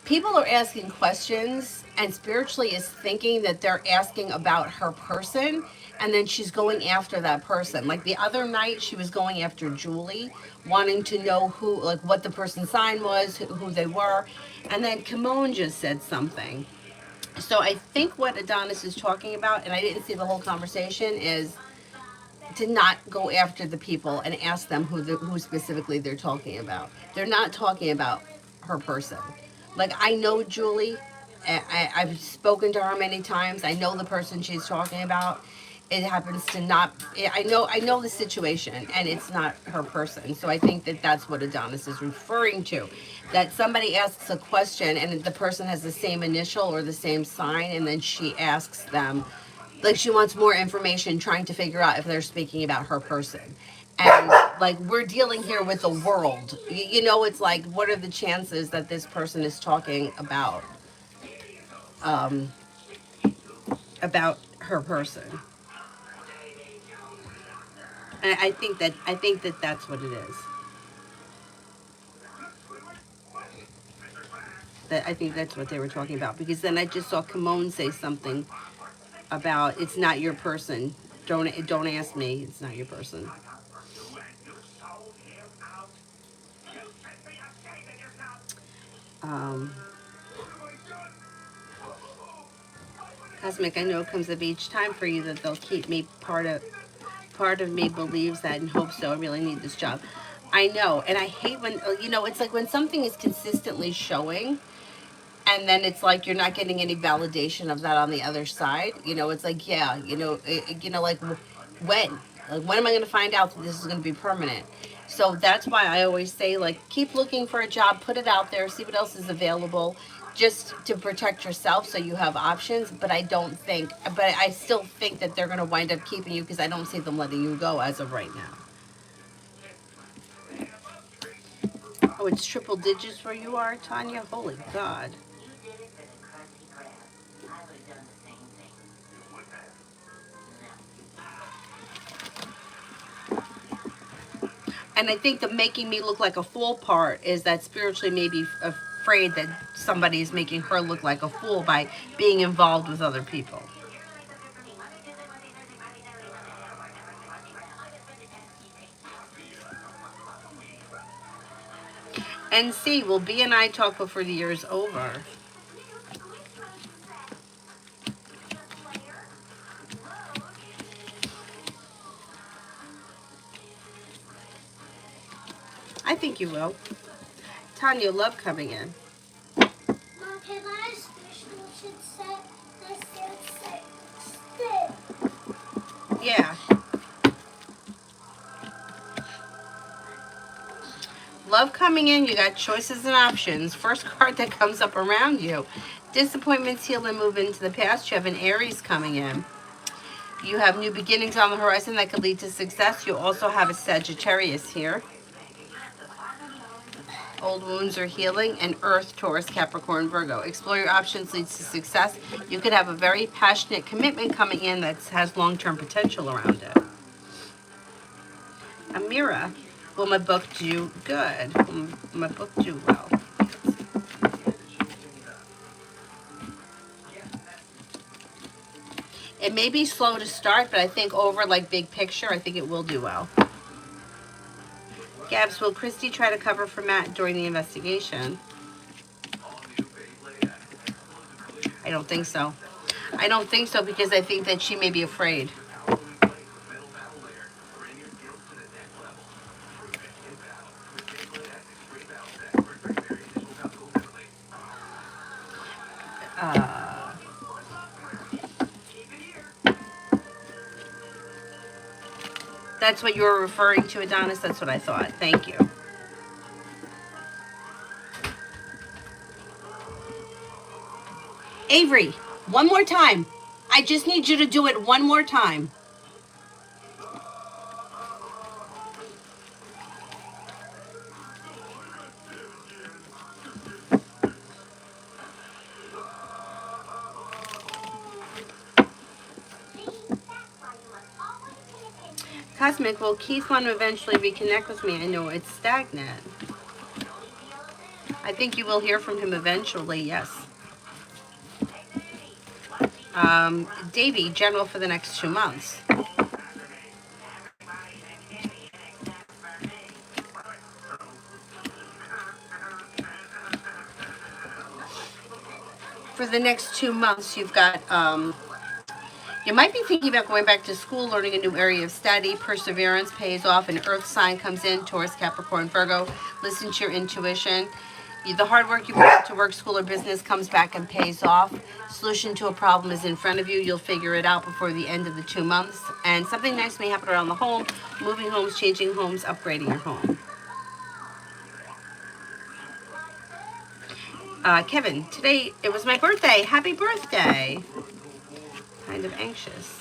Speaker 1: people are asking questions, and spiritually is thinking that they're asking about her person, and then she's going after that person. Like the other night, she was going after Julie, wanting to know who, like what the person's sign was, who they were, and then Kimon just said something. So I think what Adonis is talking about, and I didn't see the whole conversation, is to not go after the people and ask them who specifically they're talking about. They're not talking about her person. Like I know Julie, I've spoken to her many times. I know the person she's talking about. It happens to not. I know the situation, and it's not her person. So I think that that's what Adonis is referring to. That somebody asks a question, and the person has the same initial or the same sign, and then she asks them, like she wants more information, trying to figure out if they're speaking about her person. And like we're dealing here with the world. It's like what are the chances that this person is talking um, about her person? And I think that that's what it is. That I think that's what they were talking about, because then I just saw Kimon say something about it's not your person. Don't ask me. It's not your person. Um, Cosmic, I know it comes up each time for you that they'll keep me. Part of me believes that and hopes so. I really need this job. I know, and I hate when it's like when something is consistently showing, and then it's like you're not getting any validation of that on the other side. It's like yeah, like when am I going to find out that this is going to be permanent? So that's why I always say like keep looking for a job, put it out there, see what else is available, just to protect yourself so you have options. But I still think that they're going to wind up keeping you because I don't see them letting you go as of right now. Oh, it's triple digits where you are, Tanya? Holy God. And I think the making me look like a fool part is that spiritually maybe afraid that somebody is making her look like a fool by being involved with other people. And see, will B and I talk before the year is over? I think you will. Tanya, love coming in.
Speaker 2: Mom, can I should set this
Speaker 1: Yeah. Love coming in. You got choices and options. First card that comes up around you. Disappointments heal and move into the past. You have an Aries coming in. You have new beginnings on the horizon that could lead to success. You also have a Sagittarius here. Old wounds are healing, and Earth, Taurus, Capricorn, Virgo. Explore your options leads to success. You could have a very passionate commitment coming in that has long-term potential around it. Amira, will my book do good? Will my book do well? It may be slow to start, but I think over like big picture, I think it will do well. Gabs, will Christy try to cover for Matt during the investigation? I don't think so. I don't think so because I think that she may be afraid. Uh, that's what you were referring to, Adonis? That's what I thought. Thank you. Avery, one more time. I just need you to do it one more time. Cosmic, will Keith want to eventually reconnect with me? I know it's stagnant. I think you will hear from him eventually, yes. Davey, general for the next 2 months. For the next 2 months, you've got, you might be thinking about going back to school, learning a new area of study. Perseverance pays off. An earth sign comes in, Taurus, Capricorn, Virgo. Listen to your intuition. The hard work you put into work, school, or business comes back and pays off. Solution to a problem is in front of you. You'll figure it out before the end of the 2 months. And something nice may happen around the home. Moving homes, changing homes, upgrading your home. Kevin, today it was my birthday. Happy birthday. Kind of anxious.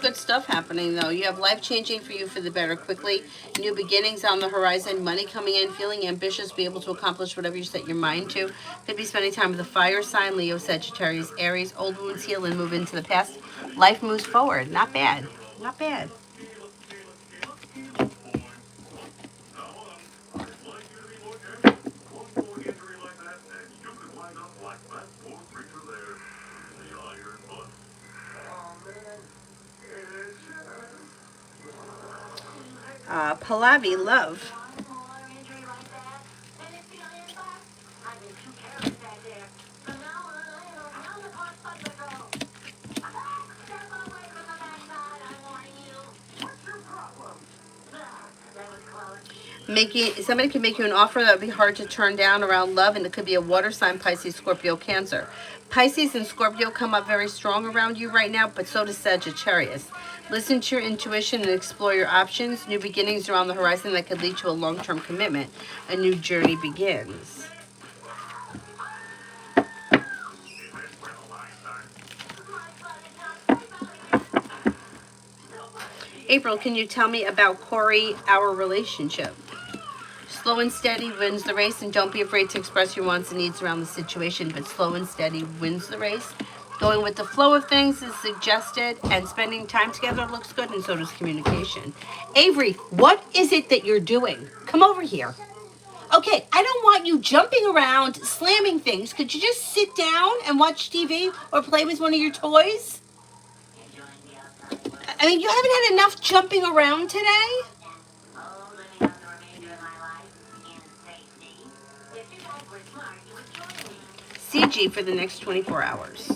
Speaker 1: Good stuff happening though. You have life changing for you for the better quickly. New beginnings on the horizon. Money coming in. Feeling ambitious. Be able to accomplish whatever you set your mind to. Could be spending time with a fire sign. Leo, Sagittarius, Aries. Old wounds heal and move into the past. Life moves forward. Not bad. Not bad. Pallavi, love. Somebody can make you an offer that would be hard to turn down around love, and it could be a water sign, Pisces, Scorpio, Cancer. Pisces and Scorpio come up very strong around you right now, but so does Sagittarius. Listen to your intuition and explore your options. New beginnings are on the horizon that could lead to a long-term commitment. A new journey begins. April, can you tell me about Corey, our relationship? Slow and steady wins the race, and don't be afraid to express your wants and needs around the situation, but slow and steady wins the race. Going with the flow of things is suggested, and spending time together looks good, and so does communication. Avery, what is it that you're doing? Come over here. Okay, I don't want you jumping around, slamming things. Could you just sit down and watch TV or play with one of your toys? I mean, you haven't had enough jumping around today? CG for the next 24 hours.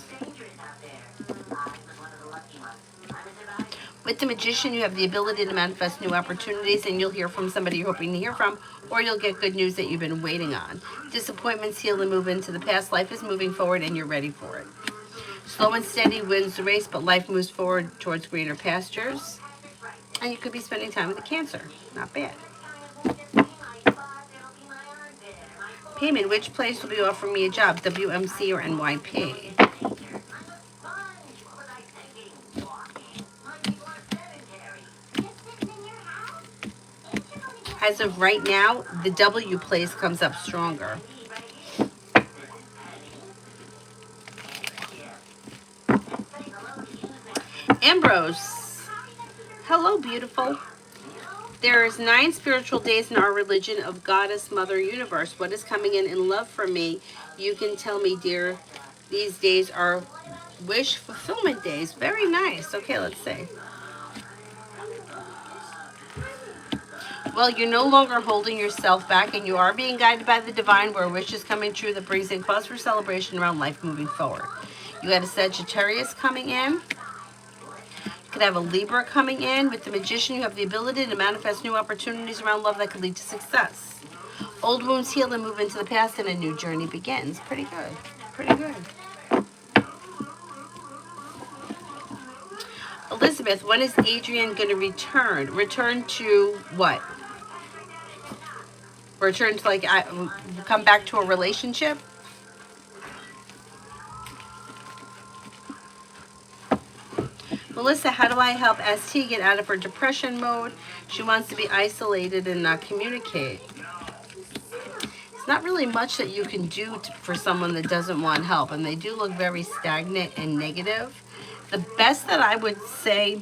Speaker 1: With the Magician, you have the ability to manifest new opportunities, and you'll hear from somebody you're hoping to hear from, or you'll get good news that you've been waiting on. Disappointments heal and move into the past. Life is moving forward, and you're ready for it. Slow and steady wins the race, but life moves forward towards greener pastures. And you could be spending time with a Cancer. Not bad. Payment, which place will be offering me a job? WMC or NYP? As of right now, the W place comes up stronger. Ambrose. Hello, beautiful. There's 9 spiritual days in our religion of Goddess Mother Universe. What is coming in love for me? You can tell me, dear. These days are wish fulfillment days. Very nice. Okay, let's see. Well, you're no longer holding yourself back, and you are being guided by the divine, where a wish is coming true that brings in cause for celebration around life moving forward. You got a Sagittarius coming in. You could have a Libra coming in. With the Magician, you have the ability to manifest new opportunities around love that could lead to success. Old wounds heal and move into the past, and a new journey begins. Pretty good. Pretty good. Elizabeth, when is Adrian going to return? Return to what? Return to, like, come back to a relationship? Melissa, how do I help ST get out of her depression mode? She wants to be isolated and not communicate. It's not really much that you can do for someone that doesn't want help, and they do look very stagnant and negative. The best that I would say,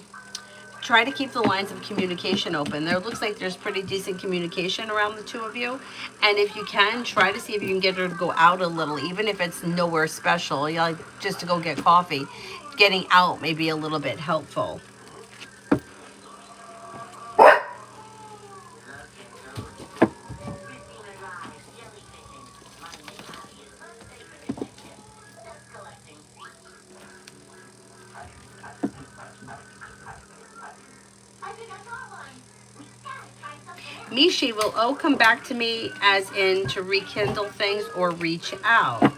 Speaker 1: try to keep the lines of communication open. There looks like there's pretty decent communication around the two of you. And if you can, try to see if you can get her to go out a little, even if it's nowhere special, you know, like just to go get coffee. Getting out may be a little bit helpful. Mishi, will O come back to me as in to rekindle things or reach out?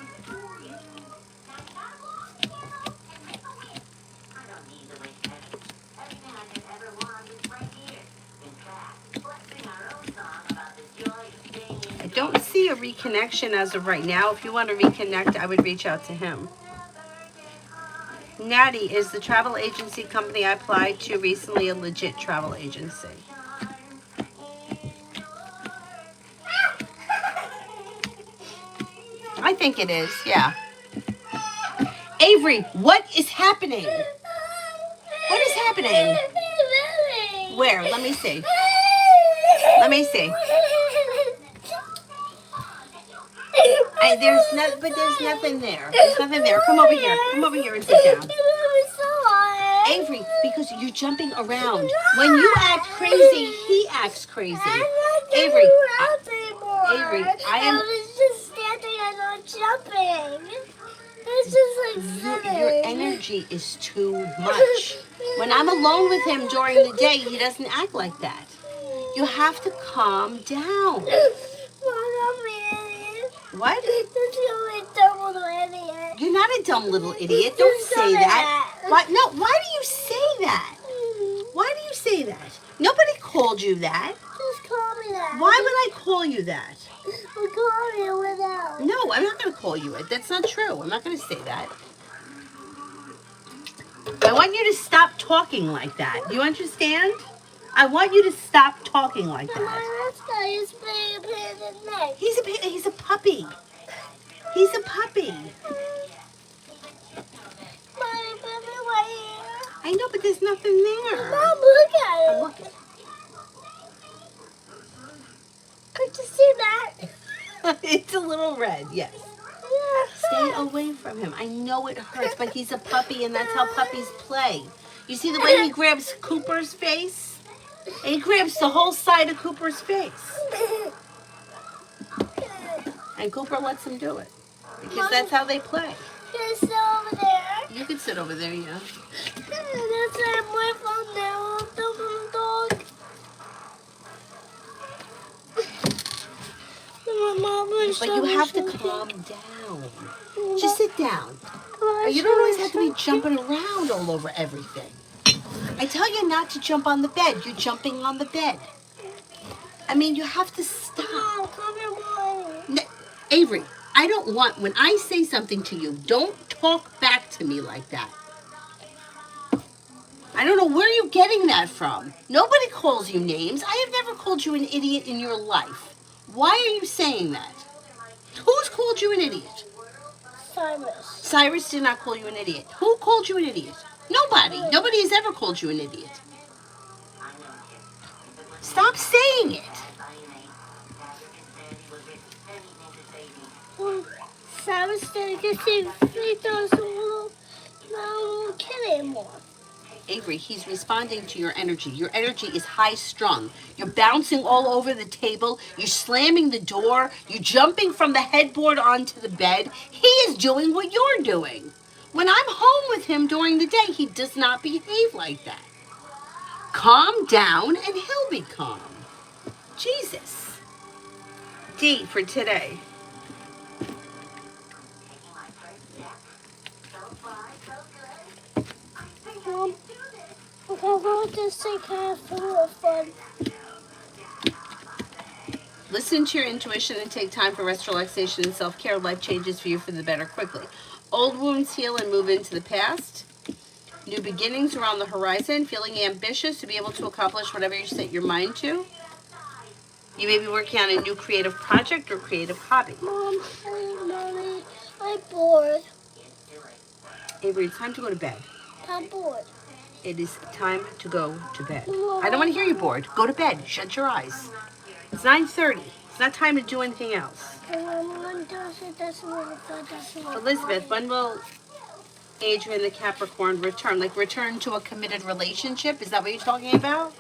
Speaker 1: I don't see a reconnection as of right now. If you want to reconnect, I would reach out to him. Natty, is the travel agency company I applied to recently a legit travel agency? I think it is, yeah. Avery, what is happening? What is happening? Where? Let me see. Let me see. But there's nothing there. There's nothing there. Come over here. Come over here and sit down. Avery, because you're jumping around. When you act crazy, he acts crazy. Avery, I am
Speaker 2: just standing and not jumping. It's just like
Speaker 1: your energy is too much. When I'm alone with him during the day, he doesn't act like that. You have to calm down. What? You're not a dumb little idiot. Don't say that. Why? No. Why do you say that? Why do you say that? Nobody called you that.
Speaker 2: Just call me that.
Speaker 1: Why would I call you that?
Speaker 2: Call me without.
Speaker 1: No, I'm not going to call you it. That's not true. I'm not going to say that. I want you to stop talking like that. You understand? I want you to stop talking like that. He's a puppy. He's a puppy. I know, but there's nothing there.
Speaker 2: Mom, look at it.
Speaker 1: I'm looking.
Speaker 2: Could you see that?
Speaker 1: It's a little red, yes. Stay away from him. I know it hurts, but he's a puppy, and that's how puppies play. You see the way he grabs Cooper's face? And he grabs the whole side of Cooper's face. And Cooper lets him do it. Because that's how they play.
Speaker 2: Can I sit over there?
Speaker 1: You can sit over there, yeah.
Speaker 2: That's why I'm away from the dog.
Speaker 1: But you have to calm down. Just sit down. You don't always have to be jumping around all over everything. I tell you not to jump on the bed. You're jumping on the bed. I mean, you have to stop. Avery, I don't want, when I say something to you, don't talk back to me like that. I don't know where you're getting that from. Nobody calls you names. I have never called you an idiot in your life. Why are you saying that? Who's called you an idiot?
Speaker 2: Cyrus.
Speaker 1: Cyrus did not call you an idiot. Who called you an idiot? Nobody. Nobody has ever called you an idiot. Stop saying it.
Speaker 2: Sarah's going to say Victor's not kid anymore.
Speaker 1: Avery, he's responding to your energy. Your energy is high strung. You're bouncing all over the table. You're slamming the door. You're jumping from the headboard onto the bed. He is doing what you're doing. When I'm home with him during the day, he does not behave like that. Calm down and he'll be calm. Jesus. D for today.
Speaker 2: I'm going to say kind of full of fun.
Speaker 1: Listen to your intuition and take time for rest, relaxation, and self-care. Life changes for you for the better quickly. Old wounds heal and move into the past. New beginnings are on the horizon. Feeling ambitious to be able to accomplish whatever you set your mind to. You may be working on a new creative project or creative hobby.
Speaker 2: Mommy, I'm bored.
Speaker 1: Avery, it's time to go to bed.
Speaker 2: I'm bored.
Speaker 1: It is time to go to bed. I don't want to hear you bored. Go to bed. Shut your eyes. It's 9:30. It's not time to do anything else. Elizabeth, when will Adrian the Capricorn return? Like return to a committed relationship? Is that what you're talking about?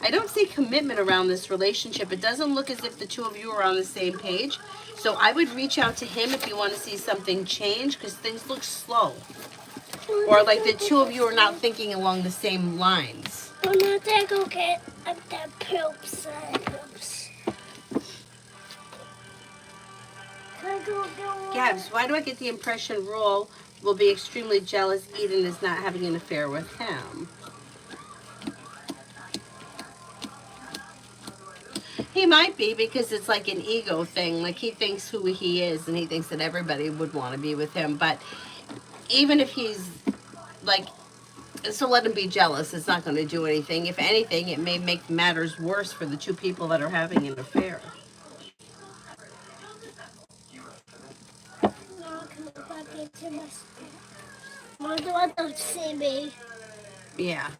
Speaker 1: I don't see commitment around this relationship. It doesn't look as if the two of you are on the same page. So I would reach out to him if you want to see something change because things look slow. Or like the two of you are not thinking along the same lines.
Speaker 2: I'm not going to go get the poops.
Speaker 1: Gabs, why do I get the impression Rule will be extremely jealous Eden is not having an affair with him? He might be because it's like an ego thing. Like he thinks who he is and he thinks that everybody would want to be with him. But even if he's like, so let him be jealous. It's not going to do anything. If anything, it may make matters worse for the two people that are having an affair.
Speaker 2: Mom, don't want to see me.
Speaker 1: Yeah.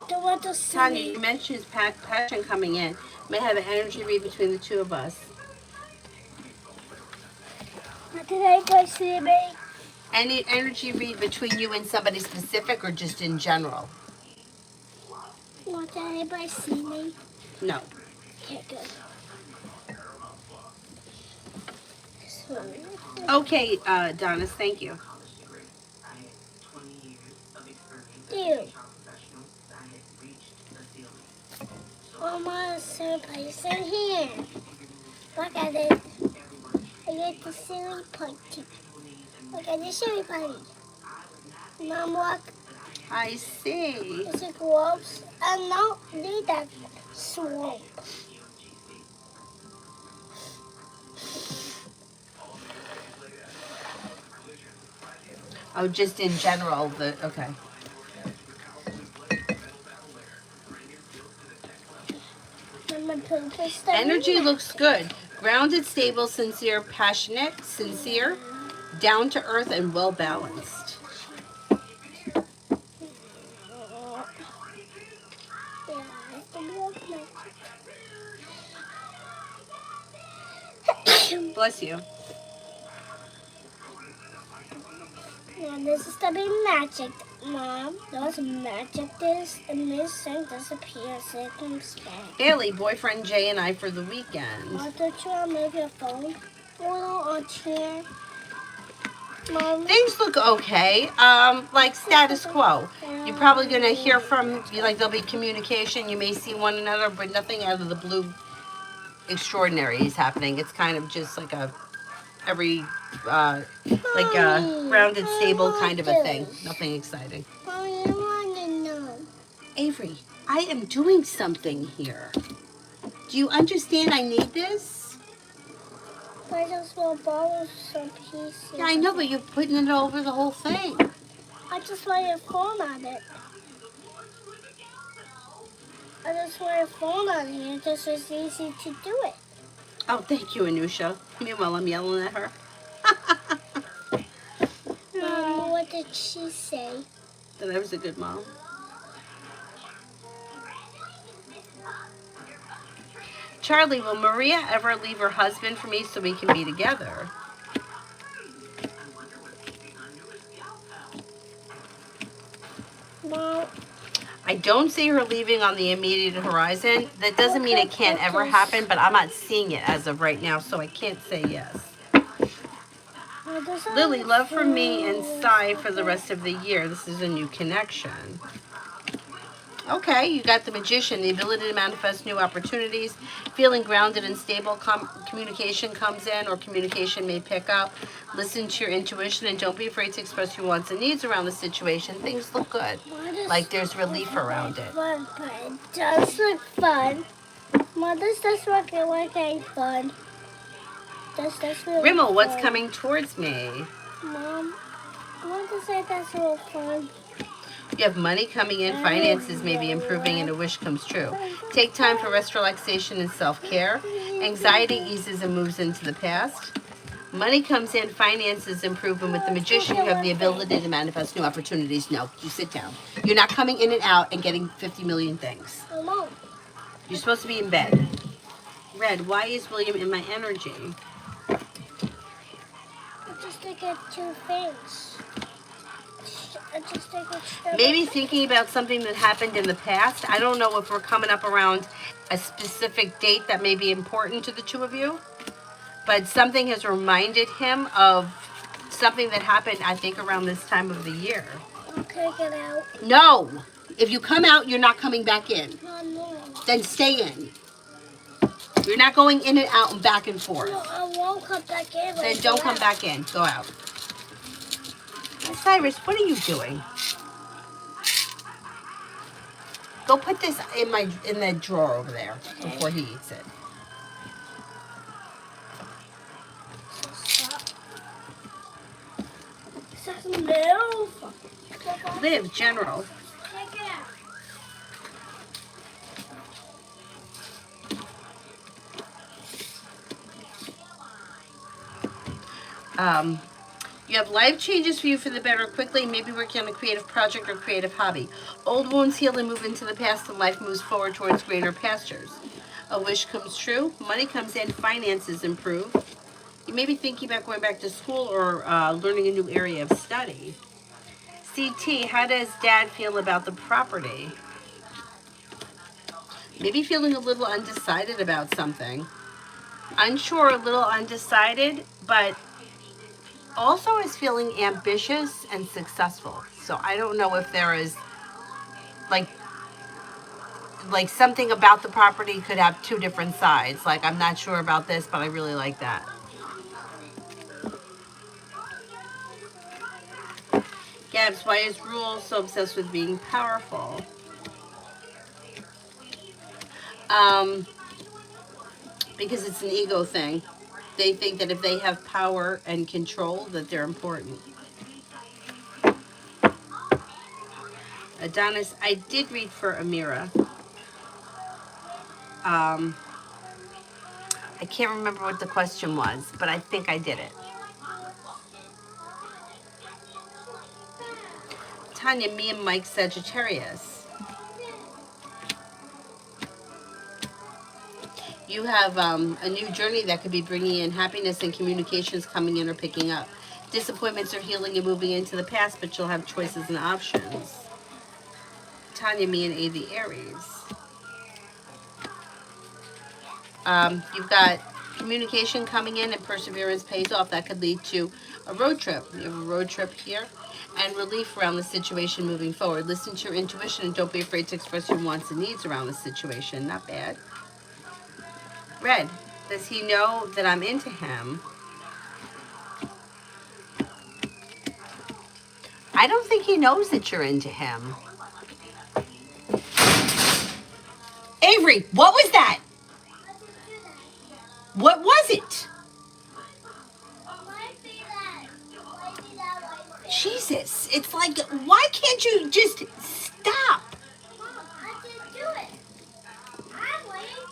Speaker 2: Don't want to see
Speaker 1: Tanya,
Speaker 2: me.
Speaker 1: you mentioned passion coming in. May have an energy read between the two of us.
Speaker 2: Did anybody see me?
Speaker 1: Any energy read between you and somebody specific or just in general?
Speaker 2: Did anybody see me?
Speaker 1: No.
Speaker 2: Okay, good.
Speaker 1: Okay, Donis, thank you.
Speaker 2: Dude. Almost someplace in here. Look at it. I get the silly putty. Look at the silly putty. Mom, look.
Speaker 1: I see.
Speaker 2: It's a gloves. I don't need that swamp.
Speaker 1: Oh, just in general, okay.
Speaker 2: And my poop is starting
Speaker 1: Energy
Speaker 2: to
Speaker 1: looks good. Grounded, stable, sincere, passionate, sincere, down to earth, and well balanced. Bless you.
Speaker 2: Yeah, this is to be magic, Mom. Those magic this and this thing disappears. It comes back.
Speaker 1: Haley, boyfriend Jay and I for the weekend.
Speaker 2: Mom, don't you want to move your phone? On chair. Mom.
Speaker 1: Things look okay. Like status quo. You're probably gonna hear from, like there'll be communication. You may see one another, but nothing out of the blue extraordinary is happening. It's kind of just like a every like a grounded, stable kind of a thing. Nothing exciting.
Speaker 2: I want to know.
Speaker 1: Avery, I am doing something here. Do you understand I need this?
Speaker 2: I just want to borrow some pieces.
Speaker 1: Yeah, I know, but you're putting it over the whole thing.
Speaker 2: I just want your phone on it. I just want your phone on it. It's just easy to do it.
Speaker 1: Oh, thank you, Anusha. Meanwhile, I'm yelling at her.
Speaker 2: Mom, what did she say?
Speaker 1: That I was a good mom. Charlie, will Maria ever leave her husband for me so we can be together?
Speaker 2: Mom.
Speaker 1: I don't see her leaving on the immediate horizon. That doesn't mean it can't ever happen, but I'm not seeing it as of right now, so I can't say yes. Lily, love for me and Sai for the rest of the year. This is a new connection. Okay, you got the Magician, the ability to manifest new opportunities, feeling grounded and stable. Communication comes in, or communication may pick up. Listen to your intuition and don't be afraid to express your wants and needs around the situation. Things look good, like there's relief around it.
Speaker 2: Fun, but it does look fun. Mom, this does look like fun. That's really
Speaker 1: Rimmel, what's
Speaker 2: fun.
Speaker 1: coming towards me?
Speaker 2: Mom, I want to say that's real fun.
Speaker 1: You have money coming in, finances may be improving, and a wish comes true. Take time for rest, relaxation, and self-care. Anxiety eases and moves into the past. Money comes in, finances improve, and with the Magician, you have the ability to manifest new opportunities. No, you sit down. You're not coming in and out and getting 50 million things.
Speaker 2: Mom.
Speaker 1: You're supposed to be in bed. Red, why is William in my energy?
Speaker 2: I just to get 2 things. I just to get
Speaker 1: Maybe thinking about something that happened in the past. I don't know if we're coming up around a specific date that may be important to the two of you, but something has reminded him of something that happened, I think, around this time of the year.
Speaker 2: Okay, get out.
Speaker 1: No! If you come out, you're not coming back in.
Speaker 2: Mom, no.
Speaker 1: Then stay in. You're not going in and out and back and forth.
Speaker 2: No, I won't come back in.
Speaker 1: Then don't come back in. Go out. Cyrus, what are you doing? Go put this in the drawer over there before he eats it.
Speaker 2: Stop. It says move.
Speaker 1: Live, General.
Speaker 2: Take it out.
Speaker 1: You have life changes for you for the better quickly, maybe working on a creative project or creative hobby. Old wounds heal and move into the past, and life moves forward towards greener pastures. A wish comes true, money comes in, finances improve. You may be thinking about going back to school or learning a new area of study. CT, how does Dad feel about the property? Maybe feeling a little undecided about something. Unsure, a little undecided, but also is feeling ambitious and successful. So I don't know if there is like something about the property could have 2 different sides. Like, I'm not sure about this, but I really like that. Gabs, why is Rule so obsessed with being powerful? Because it's an ego thing. They think that if they have power and control, that they're important. Adonis, I did read for Amira. I can't remember what the question was, but I think I did it. Tanya, me and Mike Sagittarius. You have a new journey that could be bringing in happiness, and communications coming in or picking up. Disappointments are healing and moving into the past, but you'll have choices and options. Tanya, me and A, the Aries. You've got communication coming in and perseverance pays off. That could lead to a road trip. You have a road trip here and relief around the situation moving forward. Listen to your intuition and don't be afraid to express your wants and needs around the situation. Not bad. Red, does he know that I'm into him? I don't think he knows that you're into him. Avery, what was that? What was it? Jesus, it's like, why can't you just stop?
Speaker 2: Mom, I didn't do it. I'm laying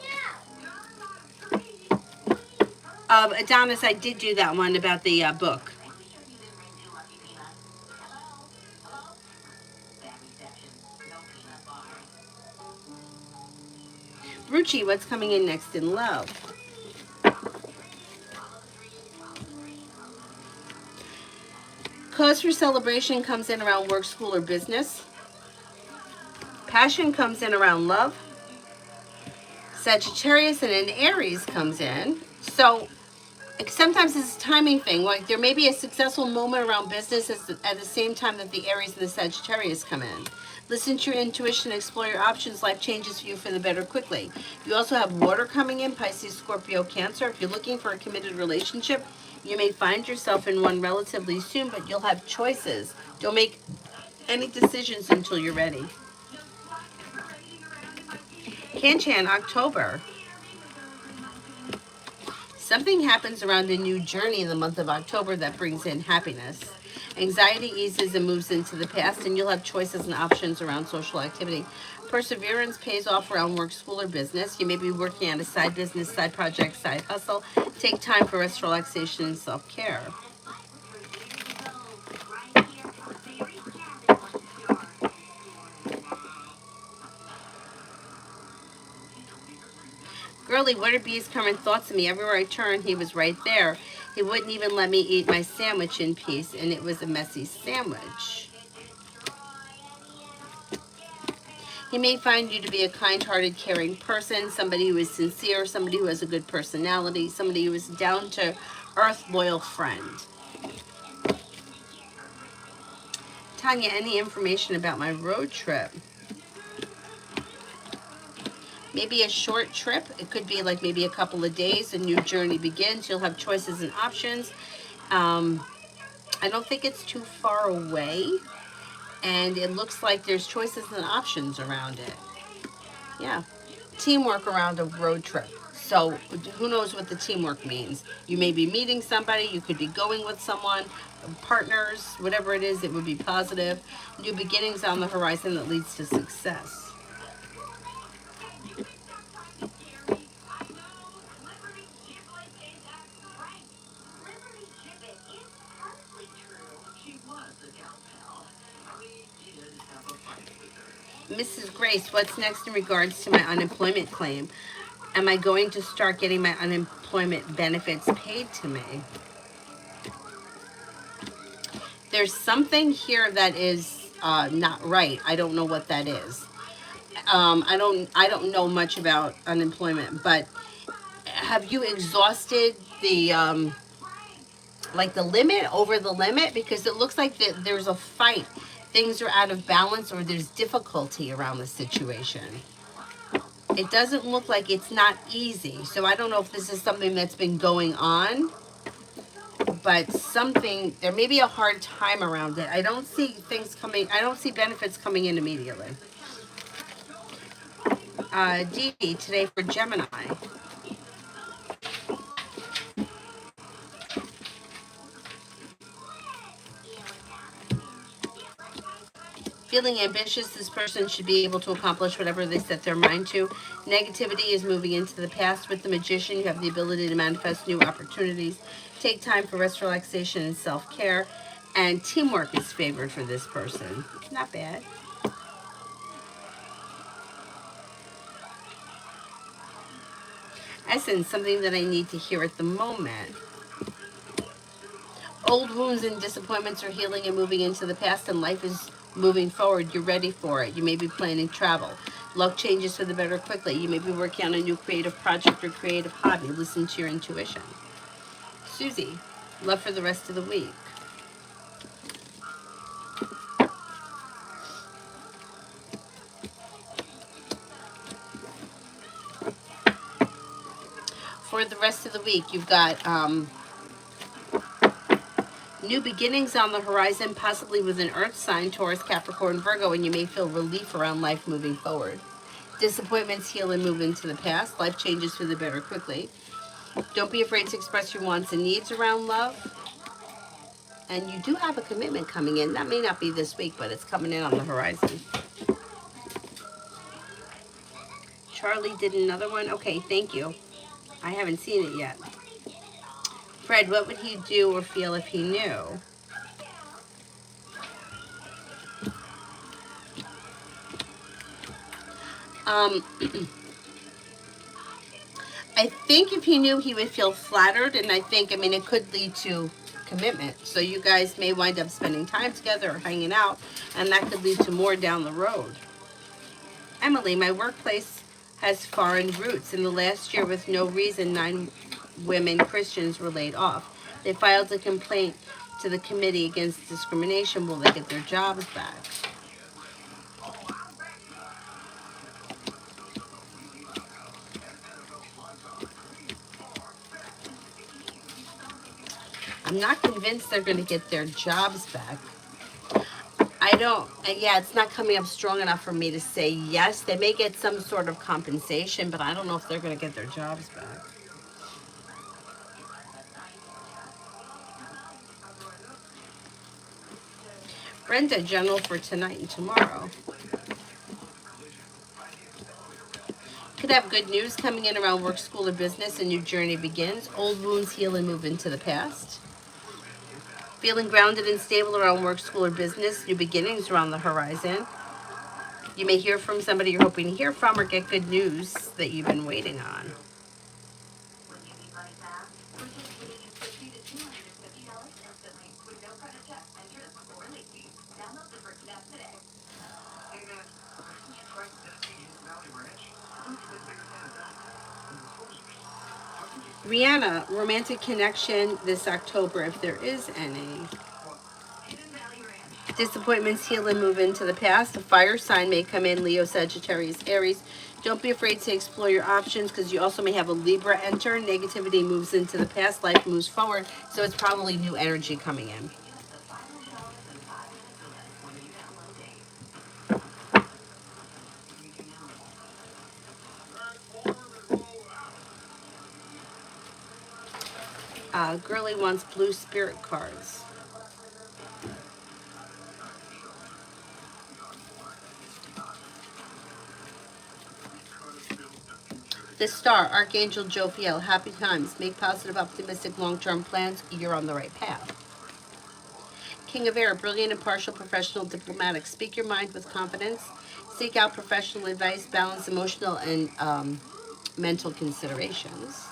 Speaker 2: down.
Speaker 1: Adonis, I did do that one about the book. Ruchi, what's coming in next in love? Cause for celebration comes in around work, school, or business. Passion comes in around love. Sagittarius and an Aries comes in. So sometimes it's a timing thing. Like there may be a successful moment around business at the same time that the Aries and the Sagittarius come in. Listen to your intuition, explore your options. Life changes for you for the better quickly. You also have water coming in, Pisces, Scorpio, Cancer. If you're looking for a committed relationship, you may find yourself in one relatively soon, but you'll have choices. Don't make any decisions until you're ready. Canchan, October. Something happens around a new journey in the month of October that brings in happiness. Anxiety eases and moves into the past, and you'll have choices and options around social activity. Perseverance pays off around work, school, or business. You may be working on a side business, side project, side hustle. Take time for rest, relaxation, and self-care. Girly, what are B's current thoughts of me? Everywhere I turned, he was right there. He wouldn't even let me eat my sandwich in peace, and it was a messy sandwich. He may find you to be a kind-hearted, caring person, somebody who is sincere, somebody who has a good personality, somebody who is down-to-earth, loyal friend. Tanya, any information about my road trip? Maybe a short trip. It could be like maybe a couple of days. A new journey begins. You'll have choices and options. I don't think it's too far away. And it looks like there's choices and options around it. Yeah. Teamwork around a road trip. So who knows what the teamwork means? You may be meeting somebody, you could be going with someone, partners, whatever it is, it would be positive. New beginnings on the horizon that leads to success. Mrs. Grace, what's next in regards to my unemployment claim? Am I going to start getting my unemployment benefits paid to me? There's something here that is not right. I don't know what that is. I don't know much about unemployment, but have you exhausted the like the limit, over the limit? Because it looks like that there's a fight. Things are out of balance, or there's difficulty around the situation. It doesn't look like it's not easy. So I don't know if this is something that's been going on, but something, there may be a hard time around it. I don't see things coming, I don't see benefits coming in immediately. Dee Dee, today for Gemini. Feeling ambitious, this person should be able to accomplish whatever they set their mind to. Negativity is moving into the past. With the Magician, you have the ability to manifest new opportunities. Take time for rest, relaxation, and self-care. And teamwork is favored for this person. Not bad. Essence, something that I need to hear at the moment. Old wounds and disappointments are healing and moving into the past, and life is moving forward. You're ready for it. You may be planning travel. Luck changes for the better quickly. You may be working on a new creative project or creative hobby. Listen to your intuition. Susie, love for the rest of the week. For the rest of the week, you've got new beginnings on the horizon, possibly with an earth sign, Taurus, Capricorn, Virgo, and you may feel relief around life moving forward. Disappointments heal and move into the past. Life changes for the better quickly. Don't be afraid to express your wants and needs around love. And you do have a commitment coming in. That may not be this week, but it's coming in on the horizon. Charlie did another one. Okay, thank you. I haven't seen it yet. Fred, what would he do or feel if he knew? Um, I think if he knew, he would feel flattered, and I mean, it could lead to commitment. So you guys may wind up spending time together or hanging out, and that could lead to more down the road. Emily, my workplace has foreign roots. In the last year, with no reason, 9 women Christians were laid off. They filed a complaint to the Committee Against Discrimination. Will they get their jobs back? I'm not convinced they're going to get their jobs back. I don't, yeah, it's not coming up strong enough for me to say yes. They may get some sort of compensation, but I don't know if they're going to get their jobs back. Brenda, general for tonight and tomorrow. Could have good news coming in around work, school, or business. A new journey begins. Old wounds heal and move into the past. Feeling grounded and stable around work, school, or business. New beginnings are on the horizon. You may hear from somebody you're hoping to hear from, or get good news that you've been waiting on. Rihanna, romantic connection this October, if there is any. Disappointments heal and move into the past. A fire sign may come in, Leo, Sagittarius, Aries. Don't be afraid to explore your options, because you also may have a Libra enter. Negativity moves into the past, life moves forward, so it's probably new energy coming in. Girly wants blue spirit cards. The star, Archangel Jophiel, happy times. Make positive, optimistic, long-term plans. You're on the right path. King of Air, brilliant, impartial, professional, diplomatic. Speak your mind with confidence. Seek out professional advice. Balance emotional and mental considerations.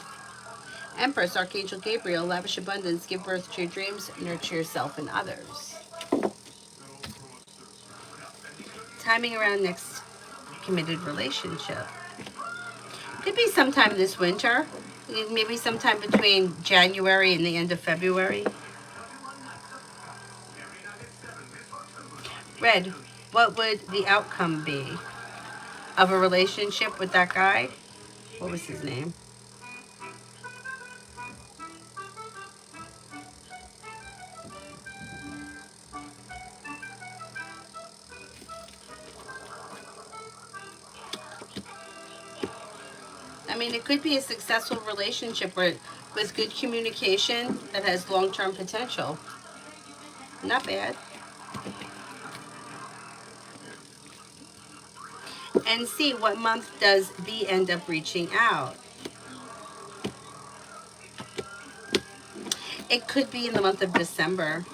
Speaker 1: Empress, Archangel Gabriel, lavish abundance. Give birth to your dreams. Nurture yourself and others. Timing around next committed relationship. Could be sometime this winter. Maybe sometime between January and the end of February. Red, what would the outcome be of a relationship with that guy? What was his name? I mean, it could be a successful relationship with good communication that has long-term potential. Not bad. And see, what month does B end up reaching out? It could be in the month of December.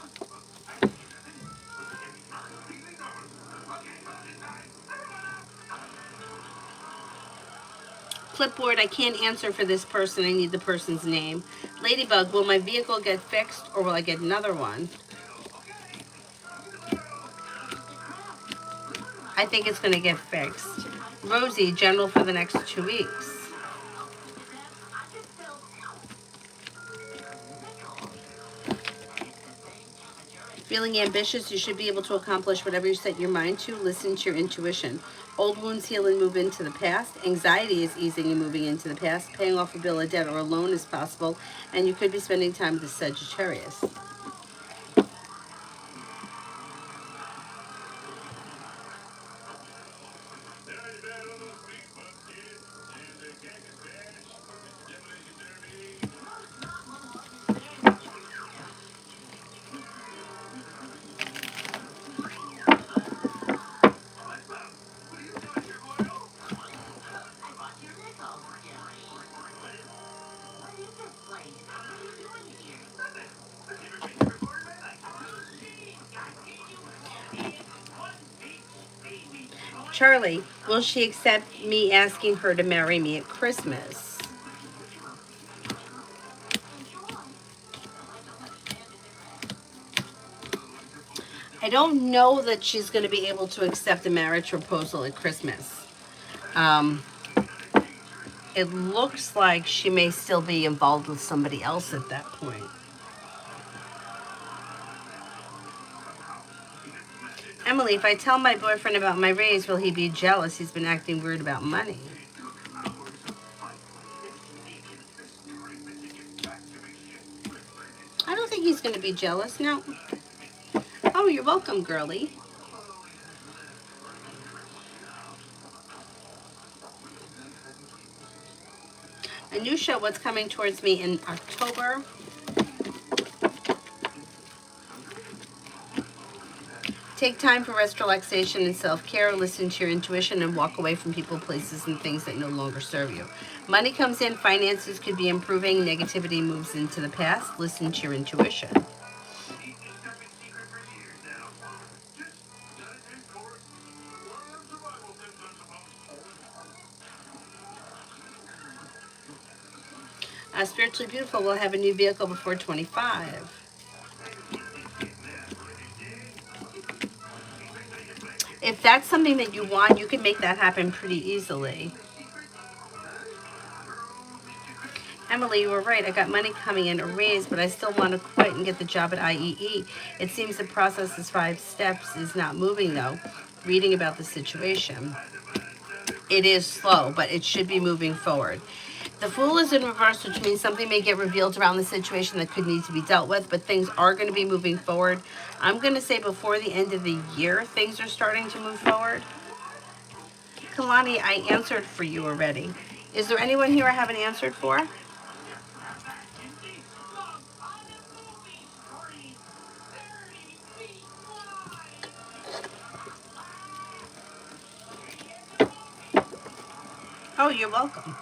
Speaker 1: Clipboard, I can't answer for this person. I need the person's name. Ladybug, will my vehicle get fixed, or will I get another one? I think it's going to get fixed. Rosie, general for the next 2 weeks. Feeling ambitious, you should be able to accomplish whatever you set your mind to. Listen to your intuition. Old wounds heal and move into the past. Anxiety is easing and moving into the past. Paying off a bill, a debt, or a loan is possible. And you could be spending time with the Sagittarius. Charlie, will she accept me asking her to marry me at Christmas? I don't know that she's going to be able to accept a marriage proposal at Christmas. Um, it looks like she may still be involved with somebody else at that point. Emily, if I tell my boyfriend about my raise, will he be jealous? He's been acting weird about money. I don't think he's going to be jealous. No. Oh, you're welcome, girlie. A new show, what's coming towards me in October. Take time for rest, relaxation, and self-care. Listen to your intuition and walk away from people, places, and things that no longer serve you. Money comes in, finances could be improving, negativity moves into the past. Listen to your intuition. Spiritually beautiful will have a new vehicle before 25. If that's something that you want, you can make that happen pretty easily. Emily, you were right. I got money coming in, a raise, but I still want to quit and get the job at IEE. It seems the process is 5 steps is not moving, though. Reading about the situation. It is slow, but it should be moving forward. The Fool is in reverse, which means something may get revealed around the situation that could need to be dealt with, but things are going to be moving forward. I'm going to say before the end of the year, things are starting to move forward. Kalani, I answered for you already. Is there anyone here I haven't answered for? Oh, you're welcome.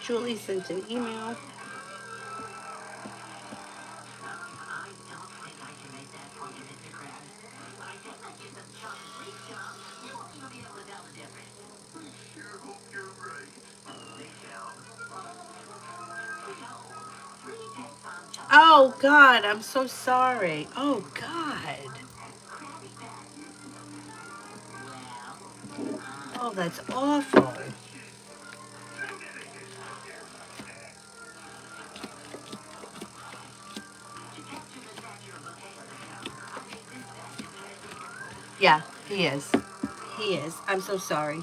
Speaker 1: Julie sent an email. Oh, God, I'm so sorry. Oh, God. Oh, that's awful. Yeah, he is. He is. I'm so sorry.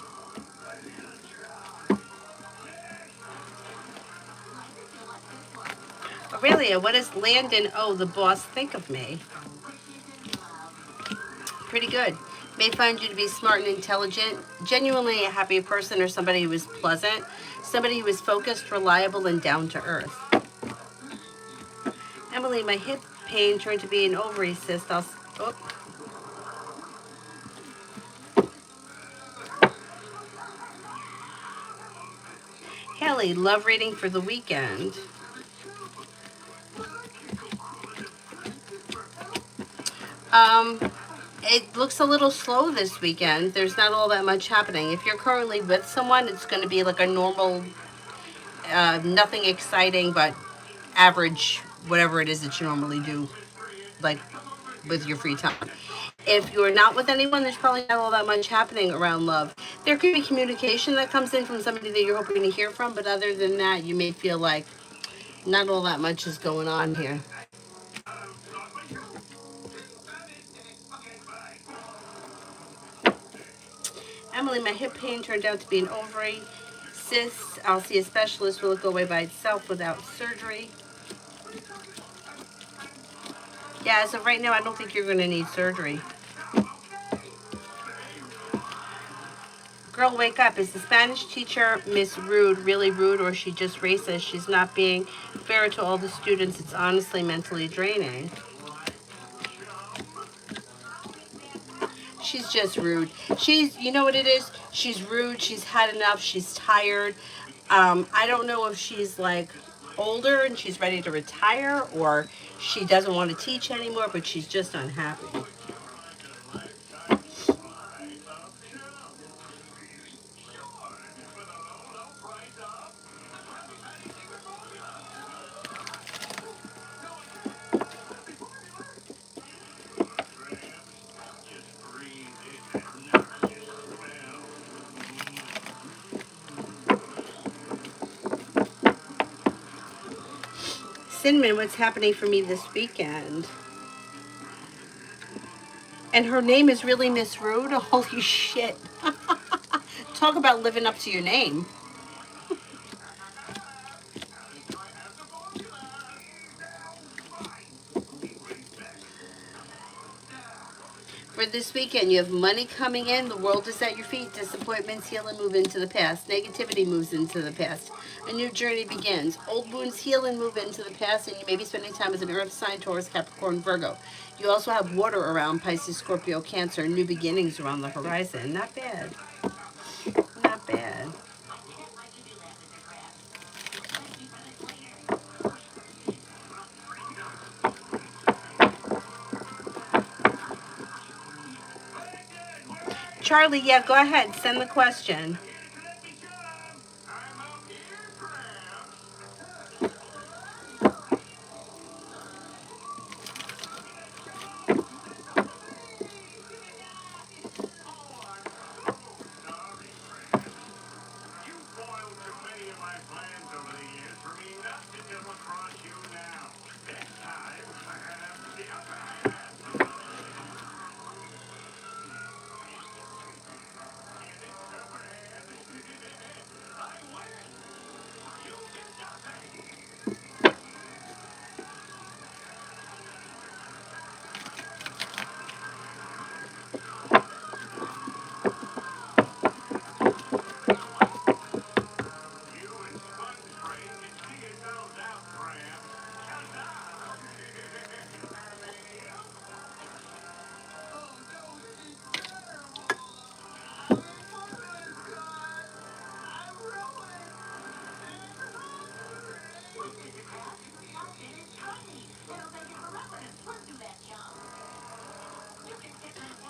Speaker 1: Aurelia, what does Landon, oh, the boss, think of me? Pretty good. May find you to be smart and intelligent, genuinely a happy person, or somebody who is pleasant, somebody who is focused, reliable, and down to earth. Emily, my hip pain turned to be an ovary cyst. Oh. Haley, love reading for the weekend. Um, it looks a little slow this weekend. There's not all that much happening. If you're currently with someone, it's going to be like a normal, nothing exciting, but average, whatever it is that you normally do, like with your free time. If you're not with anyone, there's probably not all that much happening around love. There could be communication that comes in from somebody that you're hoping to hear from, but other than that, you may feel like not all that much is going on here. Emily, my hip pain turned out to be an ovary cyst. I'll see a specialist. Will it go away by itself without surgery? Yeah, as of right now, I don't think you're going to need surgery. Girl, wake up. Is the Spanish teacher, Miss Rude, really rude, or is she just racist? She's not being fair to all the students. It's honestly mentally draining. She's just rude. You know what it is? She's rude. She's had enough. She's tired. I don't know if she's like older and she's ready to retire, or She doesn't want to teach anymore, but she's just unhappy. Cinnamon, what's happening for me this weekend? And her name is really Miss Rude? Holy shit. Talk about living up to your name. For this weekend, you have money coming in. The world is at your feet. Disappointments heal and move into the past. Negativity moves into the past. A new journey begins. Old wounds heal and move into the past, and you may be spending time with an earth sign, Taurus, Capricorn, Virgo. You also have water around Pisces, Scorpio, Cancer. New beginnings are on the horizon. Not bad. Not bad. Charlie, yeah, go ahead. Send the question.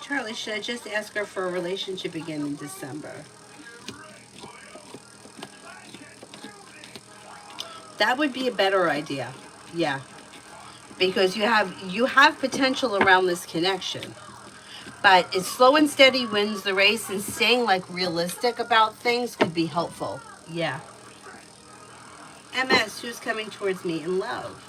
Speaker 1: Charlie, should I just ask her for a relationship again in December? That would be a better idea. Yeah. Because you have potential around this connection. But it's slow and steady wins the race, and staying like realistic about things could be helpful. Yeah. MS, who's coming towards me in love?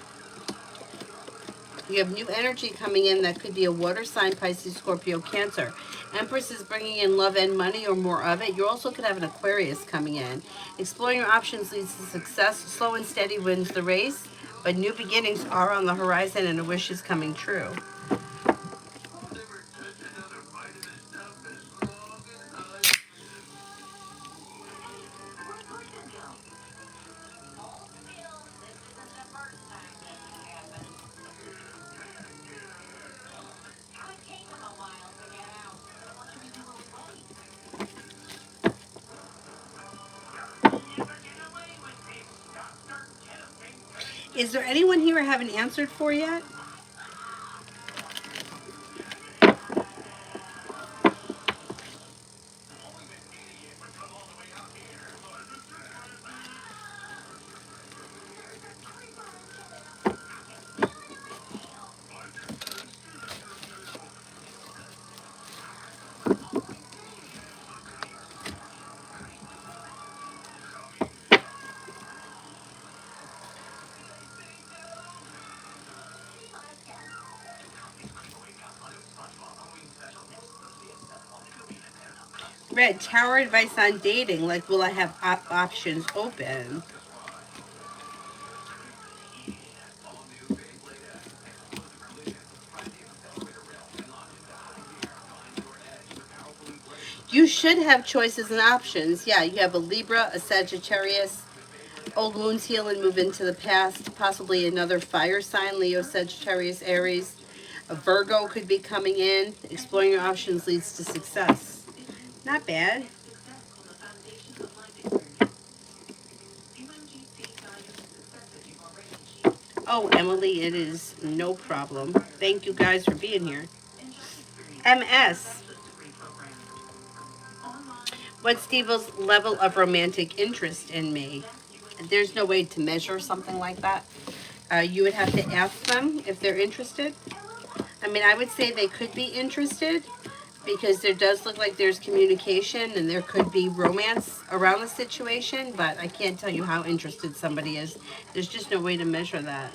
Speaker 1: You have new energy coming in that could be a water sign, Pisces, Scorpio, Cancer. Empress is bringing in love and money or more of it. You also could have an Aquarius coming in. Exploring your options leads to success. Slow and steady wins the race, but new beginnings are on the horizon and a wish is coming true. Is there anyone here I haven't answered for yet? Red, tower advice on dating. Like, will I have options open? You should have choices and options. Yeah, you have a Libra, a Sagittarius. Old wounds heal and move into the past. Possibly another fire sign, Leo, Sagittarius, Aries. A Virgo could be coming in. Exploring your options leads to success. Not bad. Oh, Emily, it is no problem. Thank you guys for being here. MS. What's Steve's level of romantic interest in me? There's no way to measure something like that. You would have to ask them if they're interested. I mean, I would say they could be interested because there does look like there's communication and there could be romance around the situation, but I can't tell you how interested somebody is. There's just no way to measure that.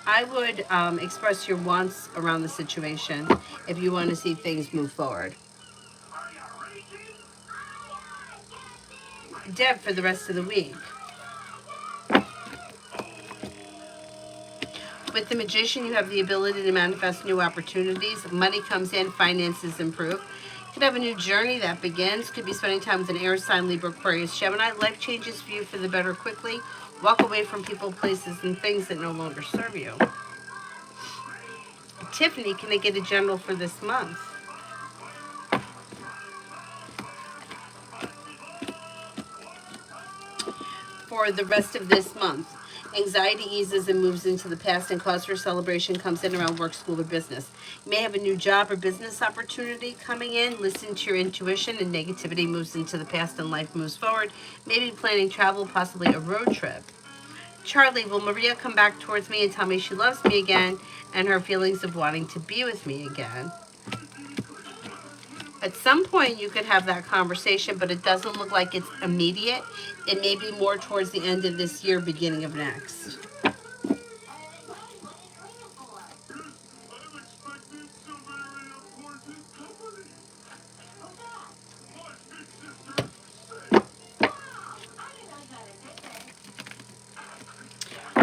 Speaker 1: I would express your wants around the situation if you want to see things move forward. Deb, for the rest of the week. With the magician, you have the ability to manifest new opportunities. Money comes in, finances improve. Could have a new journey that begins. Could be spending time with an air sign, Libra, Aquarius, Gemini. Life changes for you for the better quickly. Walk away from people, places, and things that no longer serve you. Tiffany, can I get a general for this month? For the rest of this month, anxiety eases and moves into the past, and cause for celebration comes in around work, school, or business. You may have a new job or business opportunity coming in. Listen to your intuition, and negativity moves into the past and life moves forward. Maybe planning travel, possibly a road trip. Charlie, will Maria come back towards me and tell me she loves me again and her feelings of wanting to be with me again? At some point, you could have that conversation, but it doesn't look like it's immediate. It may be more towards the end of this year, beginning of next.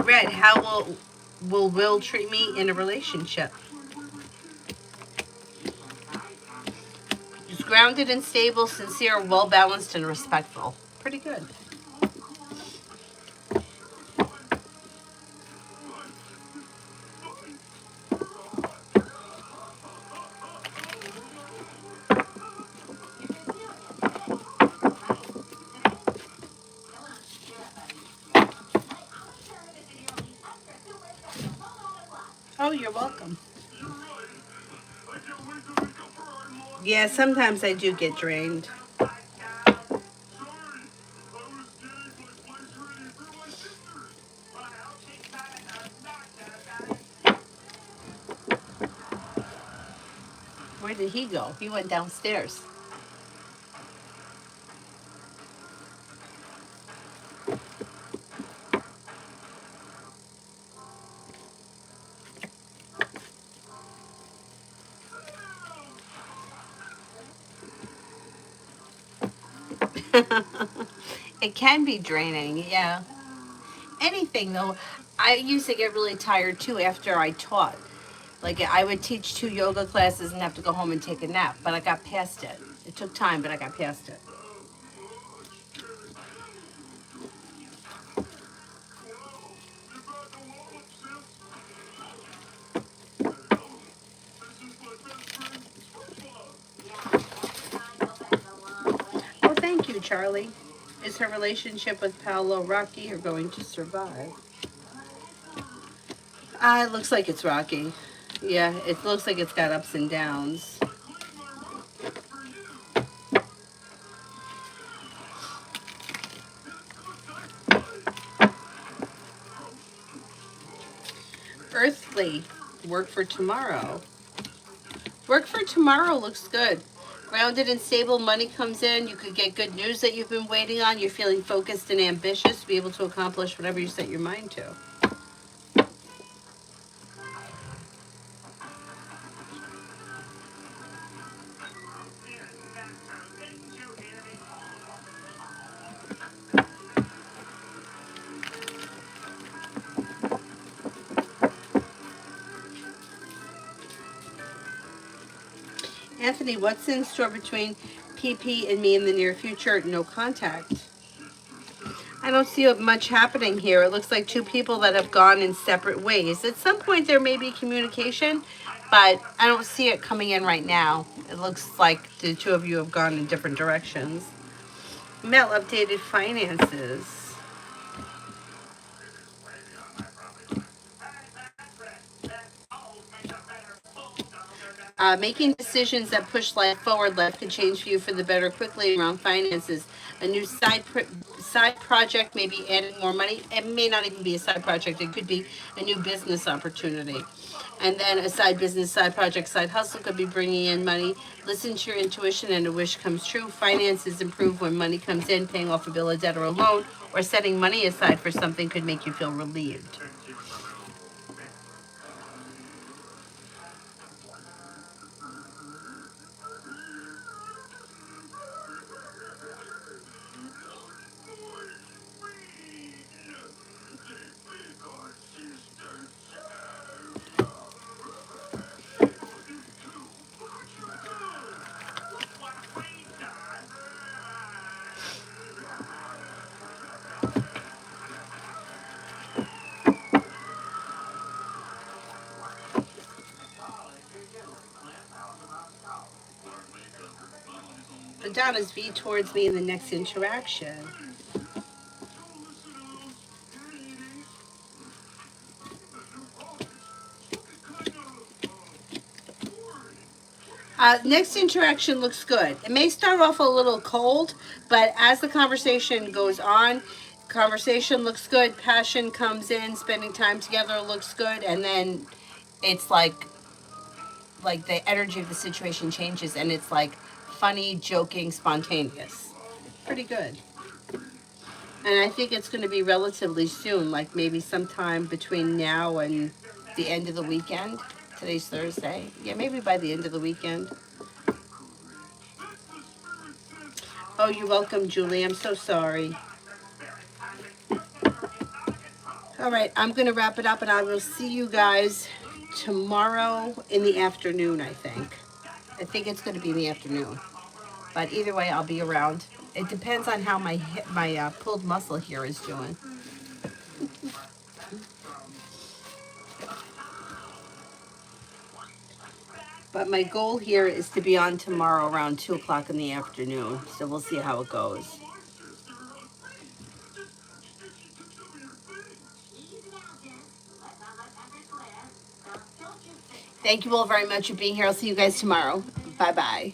Speaker 1: Red, how will Will treat me in a relationship? He's grounded and stable, sincere, well balanced, and respectful. Pretty good. Oh, you're welcome. Yeah, sometimes I do get drained. Where did he go? He went downstairs. It can be draining, yeah. Anything though, I used to get really tired too after I taught. Like I would teach 2 yoga classes and have to go home and take a nap, but I got past it. It took time, but I got past it. Well, thank you, Charlie. Is her relationship with Paolo rocky or going to survive? It looks like it's rocky. Yeah, it looks like it's got ups and downs. Earthly, work for tomorrow. Work for tomorrow looks good. Grounded and stable, money comes in. You could get good news that you've been waiting on. You're feeling focused and ambitious to be able to accomplish whatever you set your mind to. Anthony, what's in store between PP and me in the near future? No contact. I don't see much happening here. It looks like 2 people that have gone in separate ways. At some point, there may be communication, but I don't see it coming in right now. It looks like the 2 of you have gone in different directions. Mel, updated finances. Making decisions that push life forward. Life could change for you for the better quickly around finances. A new side project, maybe adding more money. It may not even be a side project. It could be a new business opportunity. And then a side business, side project, side hustle could be bringing in money. Listen to your intuition and a wish comes true. Finances improve when money comes in. Paying off a bill, a debt, or a loan, or setting money aside for something could make you feel relieved. Donna's V towards me in the next interaction. Next interaction looks good. It may start off a little cold, but as the conversation goes on, conversation looks good, passion comes in, spending time together looks good, and then it's like the energy of the situation changes and it's like funny, joking, spontaneous. Pretty good. And I think it's going to be relatively soon, like maybe sometime between now and the end of the weekend. Today's Thursday. Yeah, maybe by the end of the weekend. Oh, you're welcome, Julie. I'm so sorry. All right, I'm going to wrap it up and I will see you guys tomorrow in the afternoon, I think. I think it's going to be in the afternoon. But either way, I'll be around. It depends on how my pulled muscle here is doing. But my goal here is to be on tomorrow around 2 o'clock in the afternoon. So we'll see how it goes. Thank you all very much for being here. I'll see you guys tomorrow. Bye bye.